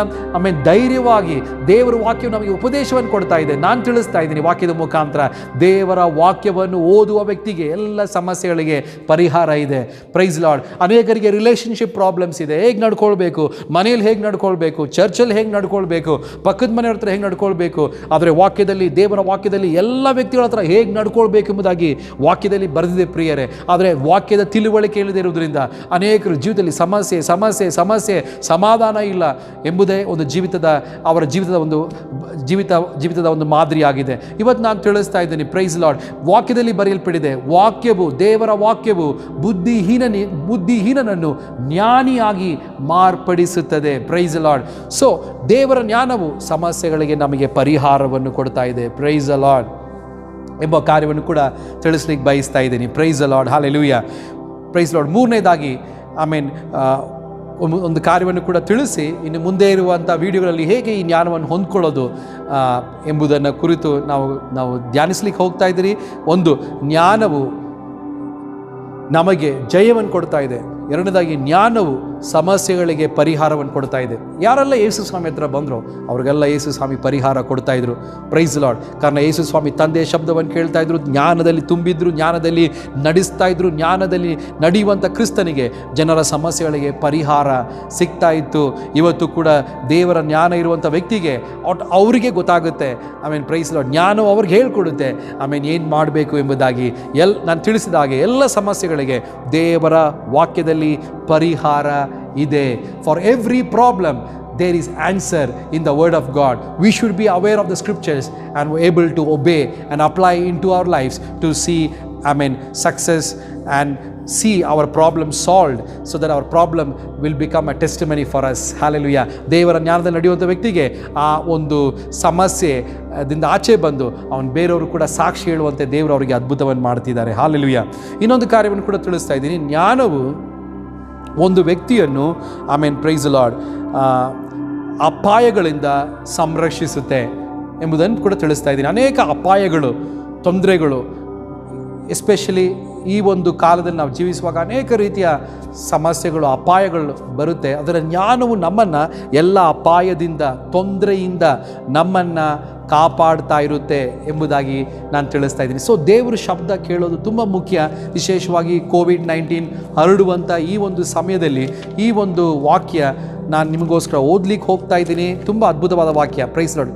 ಧೈರ್ಯವಾಗಿ ದೇವರ ವಾಕ್ಯವು ನಮಗೆ ಉಪದೇಶವನ್ನು ಕೊಡ್ತಾ ಇದೆ. ನಾನು ತಿಳಿಸ್ತಾ ಇದ್ದೀನಿ ವಾಕ್ಯದ ಮುಖಾಂತರ, ದೇವರ ವಾಕ್ಯವನ್ನು ಓದುವ ವ್ಯಕ್ತಿಗೆ ಎಲ್ಲ ಸಮಸ್ಯೆಗಳಿಗೆ ಪರಿಹಾರ ಇದೆ. Praise lord. ಅನೇಕರಿಗೆ ರಿಲೇಷನ್ಶಿಪ್ ಪ್ರಾಬ್ಲಮ್ಸ್ ಇದೆ, ಹೇಗೆ ನಡ್ಕೊಳ್ಬೇಕು, ಮನೆಯಲ್ಲಿ ಹೇಗೆ ನಡ್ಕೊಳ್ಬೇಕು, ಚರ್ಚಲ್ಲಿ ಹೇಗೆ ನಡ್ಕೊಳ್ಬೇಕು, ಪಕ್ಕದ ಮನೆಯವ್ರ ಹತ್ರ ಹೇಗೆ ನಡ್ಕೊಳ್ಬೇಕು, ಆದರೆ ವಾಕ್ಯದಲ್ಲಿ, ದೇವರ ವಾಕ್ಯದಲ್ಲಿ ಎಲ್ಲ ವ್ಯಕ್ತಿಗಳ ಹತ್ರ ಹೇಗೆ ನಡ್ಕೊಳ್ಬೇಕು ಎಂಬುದಾಗಿ ವಾಕ್ಯದಲ್ಲಿ ಬರೆದಿದೆ ಪ್ರಿಯರೇ. ಆದರೆ ವಾಕ್ಯದ ತಿಳುವಳಿಕೆ ಇಲ್ಲದೆ ಇರುವುದರಿಂದ ಅನೇಕರು ಜೀವಿತದಲ್ಲಿ ಸಮಸ್ಯೆ ಸಮಸ್ಯೆ ಸಮಸ್ಯೆ, ಸಮಾಧಾನ ಇಲ್ಲ ಎಂಬುದೇ ಒಂದು ಅವರ ಜೀವಿತದ ಒಂದು ಮಾದರಿಯಾಗಿದೆ. ಇವತ್ತು ನಾನು ತಿಳಿಸ್ತಾ ಇದ್ದೀನಿ, ಪ್ರೈಸ್ ಲಾರ್ಡ್, ವಾಕ್ಯದಲ್ಲಿ ಬರೆಯಲ್ಪಟ್ಟಿದೆ, ವಾಕ್ಯವು, ದೇವರ ವಾಕ್ಯವು ಬುದ್ಧಿಹೀನನನ್ನು ಜ್ಞಾನಿಯಾಗಿ ಮಾರ್ಪಡಿಸುತ್ತದೆ. Praise Lord. ಸೊ ದೇವರ ಜ್ಞಾನವು ಸಮಸ್ಯೆಗಳಿಗೆ ನಮಗೆ ಪರಿಹಾರವನ್ನು ಕೊಡ್ತಾ ಇದೆ. ಪ್ರೈಸ್ ಲಾರ್ಡ್ ಎಂಬ ಕಾರ್ಯವನ್ನು ಕೂಡ ತಿಳಿಸ್ಲಿಕ್ಕೆ ಬಯಸ್ತಾ ಇದ್ದೀನಿ. Praise Lord. Hallelujah. Praise Lord. ಮೂರನೇದಾಗಿ ಒಂದು ಕಾರ್ಯವನ್ನು ಕೂಡ ತಿಳಿಸಿ, ಇನ್ನು ಮುಂದೆ ಇರುವಂಥ ವಿಡಿಯೋಗಳಲ್ಲಿ ಹೇಗೆ ಈ ಜ್ಞಾನವನ್ನು ಹೊಂದ್ಕೊಳ್ಳೋದು ಎಂಬುದನ್ನು ಕುರಿತು ನಾವು ಧ್ಯಾನಿಸ್ಲಿಕ್ಕೆ ಹೋಗ್ತಾ ಇದ್ದೀರಿ. ಒಂದು, ಜ್ಞಾನವು ನಮಗೆ ಜಯವನ್ನು ಕೊಡ್ತಾ ಇದೆ. ಎರಡನೇದಾಗಿ, ಜ್ಞಾನವು ಸಮಸ್ಯೆಗಳಿಗೆ ಪರಿಹಾರವನ್ನು ಕೊಡ್ತಾ ಇದೆ. ಯಾರೆಲ್ಲ ಯೇಸು ಸ್ವಾಮಿ ಹತ್ರ ಬಂದರು ಅವ್ರಿಗೆಲ್ಲ ಯೇಸು ಸ್ವಾಮಿ ಪರಿಹಾರ ಕೊಡ್ತಾ ಇದ್ರು. Praise Lord. ಕಾರಣ ಯೇಸು ಸ್ವಾಮಿ ತಂದೆಯ ಶಬ್ದವನ್ನು ಕೇಳ್ತಾ ಇದ್ರು, ಜ್ಞಾನದಲ್ಲಿ ತುಂಬಿದ್ರು, ಜ್ಞಾನದಲ್ಲಿ ನಡೆಸ್ತಾ ಇದ್ರು. ಜ್ಞಾನದಲ್ಲಿ ನಡೆಯುವಂಥ ಕ್ರಿಸ್ತನಿಗೆ ಜನರ ಸಮಸ್ಯೆಗಳಿಗೆ ಪರಿಹಾರ ಸಿಗ್ತಾ ಇತ್ತು. ಇವತ್ತು ಕೂಡ ದೇವರ ಜ್ಞಾನ ಇರುವಂಥ ವ್ಯಕ್ತಿಗೆ ಅವರಿಗೆ ಗೊತ್ತಾಗುತ್ತೆ. Praise Lord. ಜ್ಞಾನವು ಅವ್ರಿಗೆ ಹೇಳ್ಕೊಡುತ್ತೆ ಏನು ಮಾಡಬೇಕು ಎಂಬುದಾಗಿ. ನಾನು ತಿಳಿಸಿದ ಹಾಗೆ ಎಲ್ಲ ಸಮಸ್ಯೆಗಳಿಗೆ ದೇವರ ವಾಕ್ಯದಲ್ಲಿ ಪರಿಹಾರ ಇದೆ. For every problem there is answer in the word of God. We should be aware of the scriptures and able to obey and apply into our lives to see success and see our problem solved, so that our problem will become a testimony for us. Hallelujah. ದೇವರ ಜ್ಞಾನದಲ್ಲಿ ನಡೆಯುವಂಥ ವ್ಯಕ್ತಿಗೆ ಆ ಒಂದು ಸಮಸ್ಯೆದಿಂದ ಆಚೆ ಬಂದು ಅವನು ಬೇರೆಯವರು ಕೂಡ ಸಾಕ್ಷಿ ಹೇಳುವಂತೆ ದೇವರು ಅವರಿಗೆ ಅದ್ಭುತವನ್ನು ಮಾಡ್ತಿದ್ದಾರೆ. ಹಾಲೆಲೂಯಾ. ಇನ್ನೊಂದು ಕಾರ್ಯವನ್ನು ಕೂಡ ತಿಳಿಸ್ತಾ ಇದ್ದೀನಿ. ಜ್ಞಾನವು ಒಂದು ವ್ಯಕ್ತಿಯನ್ನು ಪ್ರೈಸ್ ಲಾರ್ಡ್ ಅಪಾಯಗಳಿಂದ ಸಂರಕ್ಷಿಸುತ್ತೆ ಎಂಬುದನ್ನು ಕೂಡ ತಿಳಿಸ್ತಾ ಇದ್ದೀನಿ. ಅನೇಕ ಅಪಾಯಗಳು, ತೊಂದರೆಗಳು, ಎಸ್ಪೆಷಲಿ ಈ ಒಂದು ಕಾಲದಲ್ಲಿ ನಾವು ಜೀವಿಸುವಾಗ ಅನೇಕ ರೀತಿಯ ಸಮಸ್ಯೆಗಳು, ಅಪಾಯಗಳು ಬರುತ್ತೆ. ಅದರ ಜ್ಞಾನವು ನಮ್ಮನ್ನು ಎಲ್ಲ ಅಪಾಯದಿಂದ, ತೊಂದರೆಯಿಂದ ನಮ್ಮನ್ನು ಕಾಪಾಡ್ತಾ ಇರುತ್ತೆ ಎಂಬುದಾಗಿ ನಾನು ತಿಳಿಸ್ತಾ ಇದ್ದೀನಿ. ಸೊ ದೇವರ ಶಬ್ದ ಕೇಳೋದು ತುಂಬ ಮುಖ್ಯ. ವಿಶೇಷವಾಗಿ COVID-19 ಹರಡುವಂಥ ಈ ಒಂದು ಸಮಯದಲ್ಲಿ ಈ ಒಂದು ವಾಕ್ಯ ನಾನು ನಿಮಗೋಸ್ಕರ ಓದ್ಲಿಕ್ಕೆ ಹೋಗ್ತಾ ಇದ್ದೀನಿ. ತುಂಬ ಅದ್ಭುತವಾದ ವಾಕ್ಯ. Praise Lord.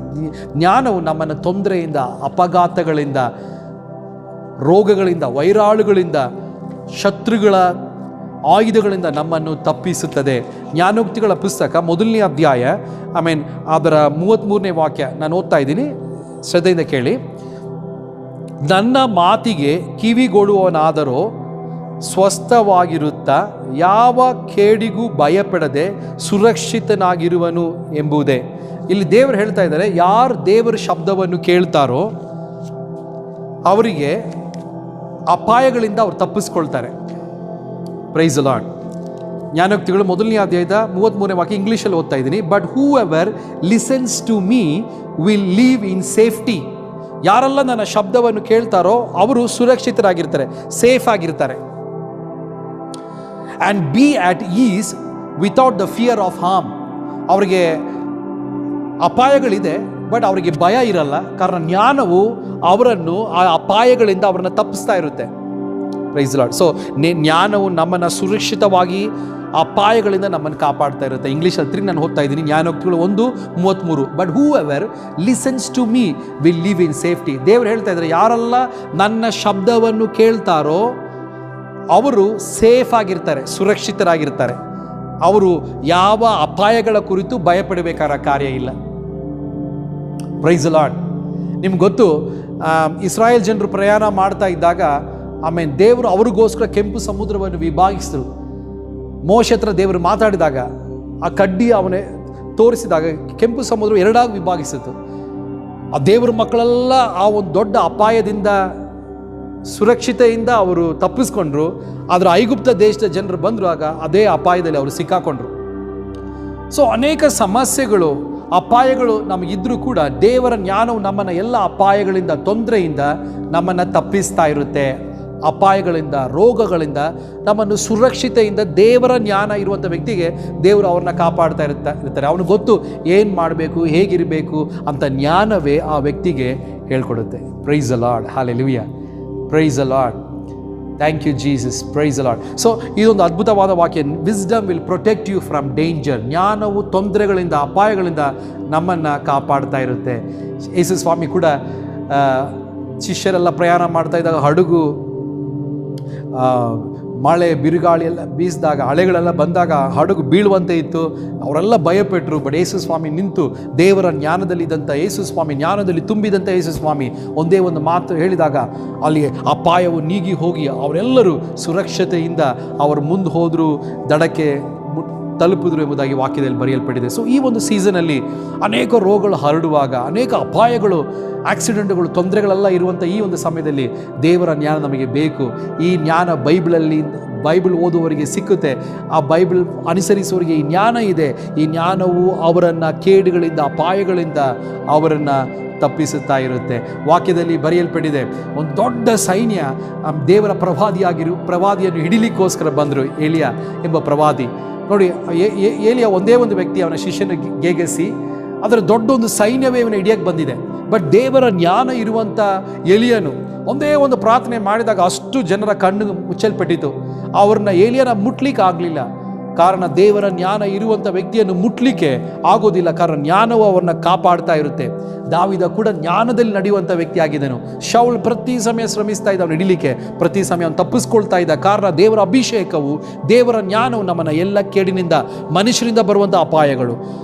ಜ್ಞಾನವು ನಮ್ಮನ್ನು ತೊಂದರೆಯಿಂದ, ಅಪಘಾತಗಳಿಂದ, ರೋಗಗಳಿಂದ, ವೈರಾಳುಗಳಿಂದ, ಶತ್ರುಗಳ ಆಯುಧಗಳಿಂದ ನಮ್ಮನ್ನು ತಪ್ಪಿಸುತ್ತದೆ. ಜ್ಞಾನೋಕ್ತಿಗಳ ಪುಸ್ತಕ 1ನೇ ಅಧ್ಯಾಯ ಅದರ 33ನೇ ವಾಕ್ಯ ನಾನು ಓದ್ತಾ ಇದ್ದೀನಿ, ಶ್ರದ್ಧೆಯಿಂದ ಕೇಳಿ. ನನ್ನ ಮಾತಿಗೆ ಕಿವಿಗೊಡುವವನಾದರೂ ಸ್ವಸ್ಥವಾಗಿರುತ್ತಾ ಯಾವ ಕೇಡಿಗೂ ಭಯಪಡದೆ ಸುರಕ್ಷಿತನಾಗಿರುವನು ಎಂಬುದೇ. ಇಲ್ಲಿ ದೇವರು ಹೇಳ್ತಾ ಇದ್ದಾರೆ, ಯಾರು ದೇವರ ಶಬ್ದವನ್ನು ಕೇಳ್ತಾರೋ ಅವರಿಗೆ ಅಪಾಯಗಳಿಂದ ಅವ್ರು ತಪ್ಪಿಸ್ಕೊಳ್ತಾರೆ. Price lord. ಜ್ಞಾನೋಕ್ತಿಗಳು 1ನೇ ಅಧ್ಯಾಯದ 33ನೇ ವಾಕ್ಯ ಇಂಗ್ಲೀಷಲ್ಲಿ ಓದ್ತಾ ಇದ್ದೀನಿ. But whoever listens to me will live in safety. ಯಾರೆಲ್ಲ ನನ್ನ ಶಬ್ದವನ್ನು ಕೇಳ್ತಾರೋ ಅವರು ಸುರಕ್ಷಿತರಾಗಿರ್ತಾರೆ, ಸೇಫ್ ಆಗಿರ್ತಾರೆ. And be at ease without the fear of harm. ಅವರಿಗೆ ಅಪಾಯಗಳಿದೆ, ಬಟ್ ಅವರಿಗೆ ಭಯ ಇರಲ್ಲ. ಕಾರಣ ಜ್ಞಾನವು ಅವರನ್ನು ಆ ಅಪಾಯಗಳಿಂದ ಅವರನ್ನು ತಪ್ಪಿಸ್ತಾ ಇರುತ್ತೆ. Price Lord. ಸೊ ಜ್ಞಾನವು ನಮ್ಮನ್ನು ಸುರಕ್ಷಿತವಾಗಿ ಅಪಾಯಗಳಿಂದ ನಮ್ಮನ್ನು ಕಾಪಾಡ್ತಾ ಇರುತ್ತೆ. ಇಂಗ್ಲೀಷಲ್ಲಿ ತಿರುಗಿ ನಾನು ಓದ್ತಾ ಇದ್ದೀನಿ. ಜ್ಞಾನೋಕ್ತಿಗಳು 1:33. But whoever listens to me will live in safety. ದೇವರು ಹೇಳ್ತಾ ಇದ್ದಾರೆ, ಯಾರೆಲ್ಲ ನನ್ನ ಶಬ್ದವನ್ನು ಕೇಳ್ತಾರೋ ಅವರು ಸೇಫ್ ಆಗಿರ್ತಾರೆ, ಸುರಕ್ಷಿತರಾಗಿರ್ತಾರೆ. ಅವರು ಯಾವ ಅಪಾಯಗಳ ಕುರಿತು ಭಯಪಡಬೇಕಾದ ಕಾರ್ಯ ಇಲ್ಲ. Praise Lord. ನಿಮ್ಗೆ ಗೊತ್ತು, ಇಸ್ರಾಯೇಲ್ ಜನರು ಪ್ರಯಾಣ ಮಾಡ್ತಾ ಇದ್ದಾಗ ದೇವರು ಅವ್ರಿಗೋಸ್ಕರ ಕೆಂಪು ಸಮುದ್ರವನ್ನು ವಿಭಾಗಿಸಿದ್ರು. ಮೋಶೆ ಹತ್ರ ದೇವರು ಮಾತಾಡಿದಾಗ ಆ ಕಡ್ಡಿ ಅವನೇ ತೋರಿಸಿದಾಗ ಕೆಂಪು ಸಮುದ್ರ ಎರಡಾಗಿ ವಿಭಾಗಿಸಿತು. ಆ ದೇವರ ಮಕ್ಕಳೆಲ್ಲ ಆ ಒಂದು ದೊಡ್ಡ ಅಪಾಯದಿಂದ, ಸುರಕ್ಷತೆಯಿಂದ ಅವರು ತಪ್ಪಿಸ್ಕೊಂಡ್ರು. ಆದರೆ ಐಗುಪ್ತ ದೇಶದ ಜನರು ಬಂದರು, ಆಗ ಅದೇ ಅಪಾಯದಲ್ಲಿ ಅವರು ಸಿಕ್ಕಾಕೊಂಡ್ರು. ಸೊ ಅನೇಕ ಸಮಸ್ಯೆಗಳು, ಅಪಾಯಗಳು ನಮಗಿದ್ರೂ ಕೂಡ ದೇವರ ಜ್ಞಾನವು ನಮ್ಮನ್ನು ಎಲ್ಲ ಅಪಾಯಗಳಿಂದ, ತೊಂದರೆಯಿಂದ ನಮ್ಮನ್ನು ತಪ್ಪಿಸ್ತಾ ಇರುತ್ತೆ. ಅಪಾಯಗಳಿಂದ, ರೋಗಗಳಿಂದ ನಮ್ಮನ್ನು ಸುರಕ್ಷತೆಯಿಂದ ದೇವರ ಜ್ಞಾನ ಇರುವಂಥ ವ್ಯಕ್ತಿಗೆ ದೇವರು ಅವ್ರನ್ನ ಕಾಪಾಡ್ತಾ ಇರ್ತಾರೆ. ಅವನಿಗೆ ಗೊತ್ತು ಏನು ಮಾಡಬೇಕು, ಹೇಗಿರಬೇಕು ಅಂತ ಜ್ಞಾನವೇ ಆ ವ್ಯಕ್ತಿಗೆ ಹೇಳ್ಕೊಡುತ್ತೆ. Praise the Lord, hallelujah, praise the Lord, thank you Jesus, praise the Lord. So ಇದೊಂದು ಅದ್ಭುತವಾದ ವಾಕ್ಯ. Wisdom will protect you from danger. ಜ್ಞಾನವು ತೊಂದರೆಗಳಿಂದ, ಅಪಾಯಗಳಿಂದ ನಮ್ಮನ್ನು ಕಾಪಾಡ್ತಾ ಇರುತ್ತೆ. ಯೇಸು ಸ್ವಾಮಿ ಕೂಡ ಶಿಷ್ಯರೆಲ್ಲ ಪ್ರಯಾಣ ಮಾಡ್ತಾ ಇದ್ದಾಗ ಹಡಗು ಮಳೆ ಬಿರುಗಾಳಿ ಎಲ್ಲ ಬೀಸಿದಾಗ, ಅಲೆಗಳೆಲ್ಲ ಬಂದಾಗ ಹಡಗು ಬೀಳುವಂತೆ ಇತ್ತು. ಅವರೆಲ್ಲ ಭಯಪಟ್ಟರು. ಬಟ್ ಯೇಸು ಸ್ವಾಮಿ ನಿಂತು ದೇವರ ಜ್ಞಾನದಲ್ಲಿದ್ದಂಥ ಯೇಸು ಸ್ವಾಮಿ, ಜ್ಞಾನದಲ್ಲಿ ತುಂಬಿದಂಥ ಯೇಸು ಸ್ವಾಮಿ ಒಂದೇ ಒಂದು ಮಾತು ಹೇಳಿದಾಗ ಅಲ್ಲಿ ಅಪಾಯವು ನೀಗಿ ಹೋಗಿ ಅವರೆಲ್ಲರೂ ಸುರಕ್ಷತೆಯಿಂದ ಅವರು ಮುಂದೆ ಹೋದರು, ದಡಕ್ಕೆ ತಲುಪಿದ್ರು ಎಂಬುದಾಗಿ ವಾಕ್ಯದಲ್ಲಿ ಬರೆಯಲ್ಪಟ್ಟಿದೆ. ಸೊ ಈ ಒಂದು ಸೀಸನಲ್ಲಿ ಅನೇಕ ರೋಗಗಳು ಹರಡುವಾಗ, ಅನೇಕ ಅಪಾಯಗಳು, ಆಕ್ಸಿಡೆಂಟ್ಗಳು, ತೊಂದರೆಗಳೆಲ್ಲ ಇರುವಂಥ ಈ ಒಂದು ಸಮಯದಲ್ಲಿ ದೇವರ ಜ್ಞಾನ ನಮಗೆ ಬೇಕು. ಈ ಜ್ಞಾನ ಬೈಬಲ್ ಓದುವವರಿಗೆ ಸಿಕ್ಕುತ್ತೆ. ಆ ಬೈಬಲ್ ಅನುಸರಿಸುವವರಿಗೆ ಈ ಜ್ಞಾನ ಇದೆ. ಈ ಜ್ಞಾನವು ಅವರನ್ನು ಕೇಡುಗಳಿಂದ, ಅಪಾಯಗಳಿಂದ ಅವರನ್ನು ತಪ್ಪಿಸುತ್ತಾ ಇರುತ್ತೆ. ವಾಕ್ಯದಲ್ಲಿ ಬರೆಯಲ್ಪಟ್ಟಿದೆ, ಒಂದು ದೊಡ್ಡ ಸೈನ್ಯ ದೇವರ ಪ್ರವಾದಿಯನ್ನು ಹಿಡಿಲಿಕ್ಕೋಸ್ಕರ ಬಂದರು. ಏಲಿಯ ಎಂಬ ಪ್ರವಾದಿ. ನೋಡಿ, ಏಲಿಯ ಒಂದೇ ಒಂದು ವ್ಯಕ್ತಿ ಅವನ ಶಿಷ್ಯನ ಗೇಗೆಸಿ ಅದರ ದೊಡ್ಡ ಒಂದು ಸೈನ್ಯವೇ ಇವನ ಹಿಡಿಯಕ್ಕೆ ಬಂದಿದೆ. ಬಟ್ ದೇವರ ಜ್ಞಾನ ಇರುವಂಥ ಎಲಿಯನು ಒಂದೇ ಒಂದು ಪ್ರಾರ್ಥನೆ ಮಾಡಿದಾಗ ಅಷ್ಟು ಜನರ ಕಣ್ಣು ಮುಚ್ಚಲ್ಪಟ್ಟಿತು. ಅವ್ರನ್ನ ಏಲಿಯನ ಮುಟ್ಲಿಕ್ಕೆ ಆಗಲಿಲ್ಲ. ಕಾರಣ ದೇವರ ಜ್ಞಾನ ಇರುವಂಥ ವ್ಯಕ್ತಿಯನ್ನು ಮುಟ್ಲಿಕ್ಕೆ ಆಗೋದಿಲ್ಲ. ಕಾರಣ ಜ್ಞಾನವು ಅವರನ್ನ ಕಾಪಾಡ್ತಾ ಇರುತ್ತೆ. ದಾವಿದ ಕೂಡ ಜ್ಞಾನದಲ್ಲಿ ನಡೆಯುವಂಥ ವ್ಯಕ್ತಿ ಆಗಿದ್ದನು. ಶೌಲ್ ಪ್ರತಿ ಸಮಯ ಶ್ರಮಿಸ್ತಾ ಇದ್ದ ಅವನು ಹಿಡಿಲಿಕ್ಕೆ, ಪ್ರತಿ ಸಮಯ ಅವನು ತಪ್ಪಿಸ್ಕೊಳ್ತಾ ಇದ್ದ. ಕಾರಣ ದೇವರ ಅಭಿಷೇಕವು, ದೇವರ ಜ್ಞಾನವು ನಮ್ಮನ್ನು ಎಲ್ಲ ಕೇಡಿನಿಂದ, ಮನುಷ್ಯರಿಂದ ಬರುವಂಥ ಅಪಾಯಗಳು,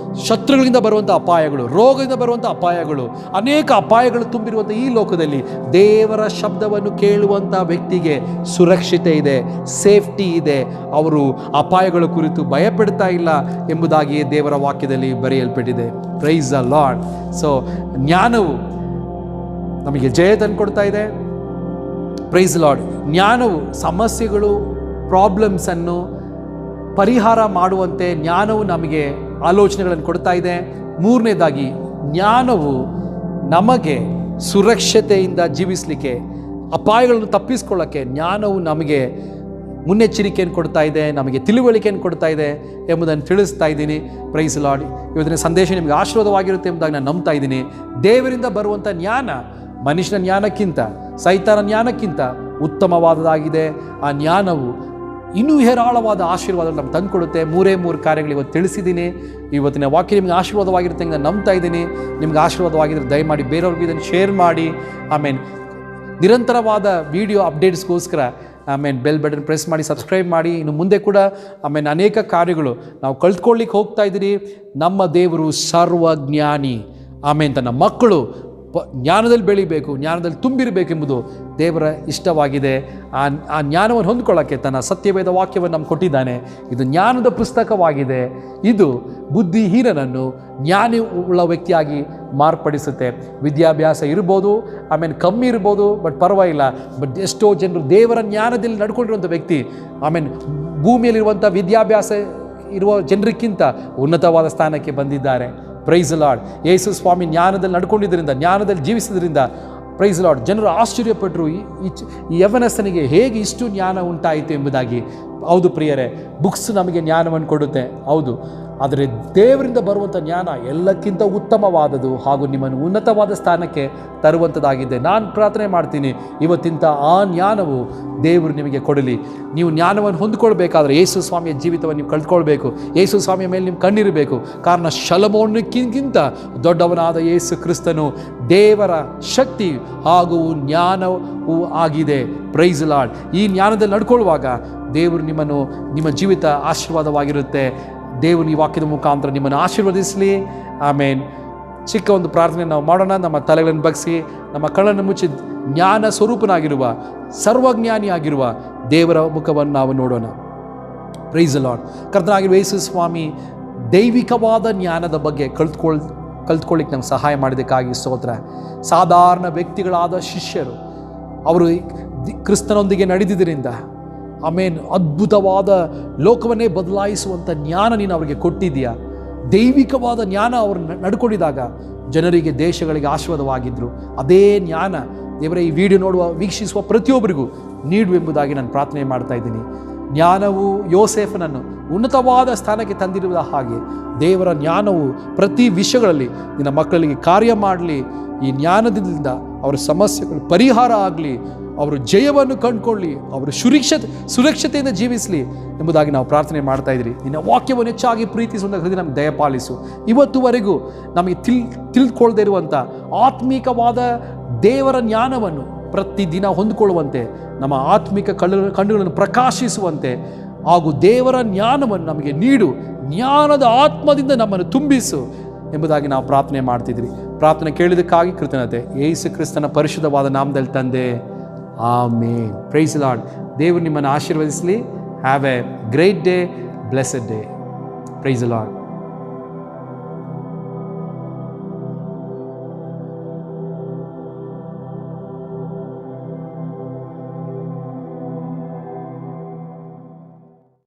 ಶತ್ರುಗಳಿಂದ ಬರುವಂಥ ಅಪಾಯಗಳು, ರೋಗದಿಂದ ಬರುವಂಥ ಅಪಾಯಗಳು, ಅನೇಕ ಅಪಾಯಗಳು ತುಂಬಿರುವಂಥ ಈ ಲೋಕದಲ್ಲಿ ದೇವರ ಶಬ್ದವನ್ನು ಕೇಳುವಂಥ ವ್ಯಕ್ತಿಗೆ ಸುರಕ್ಷತೆ ಇದೆ, ಸೇಫ್ಟಿ ಇದೆ. ಅವರು ಅಪಾಯಗಳ ಕುರಿತು ಭಯಪಡ್ತಾ ಇಲ್ಲ ಎಂಬುದಾಗಿಯೇ ದೇವರ ವಾಕ್ಯದಲ್ಲಿ ಬರೆಯಲ್ಪಟ್ಟಿದೆ. Price the Lord. ಸೊ ಜ್ಞಾನವು ನಮಗೆ ಜಯ ತಂದುಕೊಡ್ತಾ ಇದೆ. Praise Lord. ಜ್ಞಾನವು ಸಮಸ್ಯೆಗಳು, ಪ್ರಾಬ್ಲಮ್ಸನ್ನು ಪರಿಹಾರ ಮಾಡುವಂತೆ ಜ್ಞಾನವು ನಮಗೆ ಆಲೋಚನೆಗಳನ್ನು ಕೊಡ್ತಾ ಇದೆ. ಮೂರನೇದಾಗಿ, ಜ್ಞಾನವು ನಮಗೆ ಸುರಕ್ಷತೆಯಿಂದ ಜೀವಿಸಲಿಕ್ಕೆ, ಅಪಾಯಗಳನ್ನು ತಪ್ಪಿಸ್ಕೊಳ್ಳೋಕ್ಕೆ ಜ್ಞಾನವು ನಮಗೆ ಮುನ್ನೆಚ್ಚರಿಕೆಯನ್ನು ಕೊಡ್ತಾ ಇದೆ, ನಮಗೆ ತಿಳುವಳಿಕೆಯನ್ನು ಕೊಡ್ತಾ ಇದೆ ಎಂಬುದನ್ನು ತಿಳಿಸ್ತಾ ಇದ್ದೀನಿ. Praise Lord. ಇವತ್ತಿನ ಸಂದೇಶ ನಿಮಗೆ ಆಶೀರ್ವಾದವಾಗಿರುತ್ತೆ ಎಂಬುದಾಗಿ ನಾನು ನಂಬ್ತಾ ಇದ್ದೀನಿ. ದೇವರಿಂದ ಬರುವಂಥ ಜ್ಞಾನ ಮನುಷ್ಯನ ಜ್ಞಾನಕ್ಕಿಂತ, ಸೈತಾನ ಜ್ಞಾನಕ್ಕಿಂತ ಉತ್ತಮವಾದದಾಗಿದೆ. ಆ ಜ್ಞಾನವು ಇನ್ನೂ ಹೇರಾಳವಾದ ಆಶೀರ್ವಾದ ನಮ್ಗೆ ತಂದುಕೊಡುತ್ತೆ. ಮೂರು ಕಾರ್ಯಗಳು ಇವತ್ತು ತಿಳಿಸಿದ್ದೀನಿ. ಇವತ್ತಿನ ವಾಕ್ಯ ನಿಮಗೆ ಆಶೀರ್ವಾದವಾಗಿರುತ್ತೆ ಅಂತ ನಾನು ನಂಬ್ತಾ ಇದ್ದೀನಿ. ನಿಮ್ಗೆ ಆಶೀರ್ವಾದವಾಗಿದ್ದರೆ ದಯಮಾಡಿ ಬೇರೆಯವ್ರಿಗೆ ಇದನ್ನು ಶೇರ್ ಮಾಡಿ. ಆಮೇಲೆ ನಿರಂತರವಾದ ವಿಡಿಯೋ ಅಪ್ಡೇಟ್ಸ್ಗೋಸ್ಕರ ಬೆಲ್ ಬಟನ್ ಪ್ರೆಸ್ ಮಾಡಿ, ಸಬ್ಸ್ಕ್ರೈಬ್ ಮಾಡಿ. ಇನ್ನು ಮುಂದೆ ಕೂಡ ಅನೇಕ ಕಾರ್ಯಗಳು ನಾವು ಕಲ್ತ್ಕೊಳ್ಳಿಕ್ಕೆ ಹೋಗ್ತಾ ಇದ್ದೀರಿ. ನಮ್ಮ ದೇವರು ಸರ್ವಜ್ಞಾನಿ. ತನ್ನ ಮಕ್ಕಳು ಜ್ಞಾನದಲ್ಲಿ ಬೆಳಿಬೇಕು, ಜ್ಞಾನದಲ್ಲಿ ತುಂಬಿರಬೇಕೆಂಬುದು ದೇವರ ಇಷ್ಟವಾಗಿದೆ. ಆ ಜ್ಞಾನವನ್ನು ಹೊಂದ್ಕೊಳ್ಳೋಕ್ಕೆ ತನ್ನ ಸತ್ಯವೇದ ವಾಕ್ಯವನ್ನು ನಮ್ಗೆ ಕೊಟ್ಟಿದ್ದಾನೆ. ಇದು ಜ್ಞಾನದ ಪುಸ್ತಕವಾಗಿದೆ. ಇದು ಬುದ್ಧಿಹೀನನನ್ನು ಜ್ಞಾನಿ ಉಳ್ಳ ವ್ಯಕ್ತಿಯಾಗಿ ಮಾರ್ಪಡಿಸುತ್ತೆ. ವಿದ್ಯಾಭ್ಯಾಸ ಇರ್ಬೋದು, ಕಮ್ಮಿ ಇರ್ಬೋದು, ಬಟ್ ಪರವಾಗಿಲ್ಲ. ಬಟ್ ಎಷ್ಟೋ ಜನರು ದೇವರ ಜ್ಞಾನದಲ್ಲಿ ನಡ್ಕೊಂಡಿರುವಂಥ ವ್ಯಕ್ತಿ ಭೂಮಿಯಲ್ಲಿರುವಂಥ ವಿದ್ಯಾಭ್ಯಾಸ ಇರುವ ಜನರಿಗಿಂತ ಉನ್ನತವಾದ ಸ್ಥಾನಕ್ಕೆ ಬಂದಿದ್ದಾರೆ. Price lord. ಯೇಸು ಸ್ವಾಮಿ ಜ್ಞಾನದಲ್ಲಿ ನಡ್ಕೊಂಡಿದ್ದರಿಂದ, ಜ್ಞಾನದಲ್ಲಿ ಜೀವಿಸಿದ್ರಿಂದ ಪ್ರೈಸ್ ಲಾರ್ಡ್, ಜನರು ಆಶ್ಚರ್ಯಪಟ್ಟರು. ಈ ಯವನಸ್ಥನಿಗೆ ಹೇಗೆ ಇಷ್ಟು ಜ್ಞಾನ ಉಂಟಾಯಿತು ಎಂಬುದಾಗಿ. ಹೌದು ಪ್ರಿಯರೇ, ಬುಕ್ಸ್ ನಮಗೆ ಜ್ಞಾನವನ್ನು ಕೊಡುತ್ತೆ, ಹೌದು. ಆದರೆ ದೇವರಿಂದ ಬರುವಂಥ ಜ್ಞಾನ ಎಲ್ಲಕ್ಕಿಂತ ಉತ್ತಮವಾದದ್ದು ಹಾಗೂ ನಿಮ್ಮನ್ನು ಉನ್ನತವಾದ ಸ್ಥಾನಕ್ಕೆ ತರುವಂಥದ್ದಾಗಿದೆ. ನಾನು ಪ್ರಾರ್ಥನೆ ಮಾಡ್ತೀನಿ, ಇವತ್ತಿಂತ ಆ ಜ್ಞಾನವು ದೇವರು ನಿಮಗೆ ಕೊಡಲಿ. ನೀವು ಜ್ಞಾನವನ್ನು ಹೊಂದ್ಕೊಳ್ಬೇಕಾದ್ರೆ ಯೇಸು ಸ್ವಾಮಿಯ ಜೀವಿತವನ್ನು ನೀವು ಕಳ್ಕೊಳ್ಬೇಕು. ಯೇಸು ಸ್ವಾಮಿಯ ಮೇಲೆ ನಿಮ್ಮ ಕಣ್ಣಿರಬೇಕು. ಕಾರಣ ಶಲಮೋನಕ್ಕಿಂತ ದೊಡ್ಡವನಾದ ಯೇಸು ಕ್ರಿಸ್ತನು ದೇವರ ಶಕ್ತಿ ಹಾಗೂ ಜ್ಞಾನವೂ ಆಗಿದೆ. Praise Lord. ಈ ಜ್ಞಾನದಲ್ಲಿ ನಡ್ಕೊಳ್ಳುವಾಗ ದೇವರು ನಿಮ್ಮ ಜೀವಿತ ಆಶೀರ್ವಾದವಾಗಿರುತ್ತೆ. ದೇವರು ಈ ವಾಕ್ಯದ ಮುಖಾಂತರ ನಿಮ್ಮನ್ನು ಆಶೀರ್ವದಿಸಲಿ. ಆಮೇನ್. ಚಿಕ್ಕ ಒಂದು ಪ್ರಾರ್ಥನೆ ನಾವು ಮಾಡೋಣ. ನಮ್ಮ ತಲೆಗಳನ್ನು ಬಗ್ಗಿಸಿ, ನಮ್ಮ ಕಣ್ಣನ್ನು ಮುಚ್ಚಿ, ಜ್ಞಾನ ಸ್ವರೂಪನಾಗಿರುವ, ಸರ್ವಜ್ಞಾನಿಯಾಗಿರುವ ದೇವರ ಮುಖವನ್ನು ನಾವು ನೋಡೋಣ. Price lord. ಕರ್ತನಾಗಿರುವ ಯೇಸು ಸ್ವಾಮಿ ದೈವಿಕವಾದ ಜ್ಞಾನದ ಬಗ್ಗೆ ಕಲ್ತ್ಕೊಳ್ಳಿಕ್ಕೆ ನಮ್ಗೆ ಸಹಾಯ ಮಾಡಿದ್ದಕ್ಕಾಗಿ ಸ್ತೋತ್ರ. ಸಾಧಾರಣ ವ್ಯಕ್ತಿಗಳಾದ ಶಿಷ್ಯರು ಅವರು ಕ್ರಿಸ್ತನೊಂದಿಗೆ ನಡೆದಿದ್ದರಿಂದ ಅದ್ಭುತವಾದ ಲೋಕವನ್ನೇ ಬದಲಾಯಿಸುವಂಥ ಜ್ಞಾನ ನೀನು ಅವರಿಗೆ ಕೊಟ್ಟಿದ್ದೀಯಾ. ದೈವಿಕವಾದ ಜ್ಞಾನ ಅವರು ನಡ್ಕೊಂಡಿದಾಗ ಜನರಿಗೆ, ದೇಶಗಳಿಗೆ ಆಶೀರ್ವಾದವಾಗಿದ್ದರು. ಅದೇ ಜ್ಞಾನ ದೇವರೇ ಈ ವಿಡಿಯೋ ವೀಕ್ಷಿಸುವ ಪ್ರತಿಯೊಬ್ಬರಿಗೂ ನೀಡುವೆಂಬುದಾಗಿ ನಾನು ಪ್ರಾರ್ಥನೆ ಮಾಡ್ತಾ ಇದ್ದೀನಿ. ಜ್ಞಾನವು ಯೋಸೇಫನನ್ನು ಉನ್ನತವಾದ ಸ್ಥಾನಕ್ಕೆ ತಂದಿರುವ ಹಾಗೆ ದೇವರ ಜ್ಞಾನವು ಪ್ರತಿ ವಿಷಯಗಳಲ್ಲಿ ನಿನ್ನ ಮಕ್ಕಳಿಗೆ ಕಾರ್ಯ ಮಾಡಲಿ. ಈ ಜ್ಞಾನದಿಂದ ಅವರ ಸಮಸ್ಯೆಗಳು ಪರಿಹಾರ ಆಗಲಿ, ಅವರು ಜಯವನ್ನು ಕಂಡುಕೊಳ್ಳಿ, ಅವರು ಸುರಕ್ಷತೆಯಿಂದ ಜೀವಿಸಲಿ ಎಂಬುದಾಗಿ ನಾವು ಪ್ರಾರ್ಥನೆ ಮಾಡ್ತಾ ಇದ್ದೀರಿ. ನಿನ್ನ ವಾಕ್ಯವನ್ನು ಹೆಚ್ಚಾಗಿ ಪ್ರೀತಿಸುವಂಥ ಹೃದಯ ನಮಗೆ ದಯಪಾಲಿಸು. ಇವತ್ತುವರೆಗೂ ನಮಗೆ ತಿಳಿದುಕೊಳ್ಳದೇ ಇರುವಂಥ ಆತ್ಮಿಕವಾದ ದೇವರ ಜ್ಞಾನವನ್ನು ಪ್ರತಿದಿನ ಹೊಂದಿಕೊಳ್ಳುವಂತೆ, ನಮ್ಮ ಆತ್ಮಿಕ ಕಣ್ಣುಗಳನ್ನು ಪ್ರಕಾಶಿಸುವಂತೆ ಹಾಗೂ ದೇವರ ಜ್ಞಾನವನ್ನು ನಮಗೆ ನೀಡು, ಜ್ಞಾನದ ಆತ್ಮದಿಂದ ನಮ್ಮನ್ನು ತುಂಬಿಸು ಎಂಬುದಾಗಿ ನಾವು ಪ್ರಾರ್ಥನೆ ಮಾಡ್ತಿದ್ರಿ. ಪ್ರಾರ್ಥನೆ ಕೇಳಿದಕ್ಕಾಗಿ ಕೃತಜ್ಞತೆ ಯೇಸು ಕ್ರಿಸ್ತನ ಪರಿಶುದ್ಧವಾದ ನಾಮದಲ್ಲಿ ತಂದೆ, ಆಮೇನ್. Price the lord. ದೇವರು ನಿಮ್ಮನ್ನು ಆಶೀರ್ವದಿಸಲಿ. Have a great day, blessed day. Praise the lord.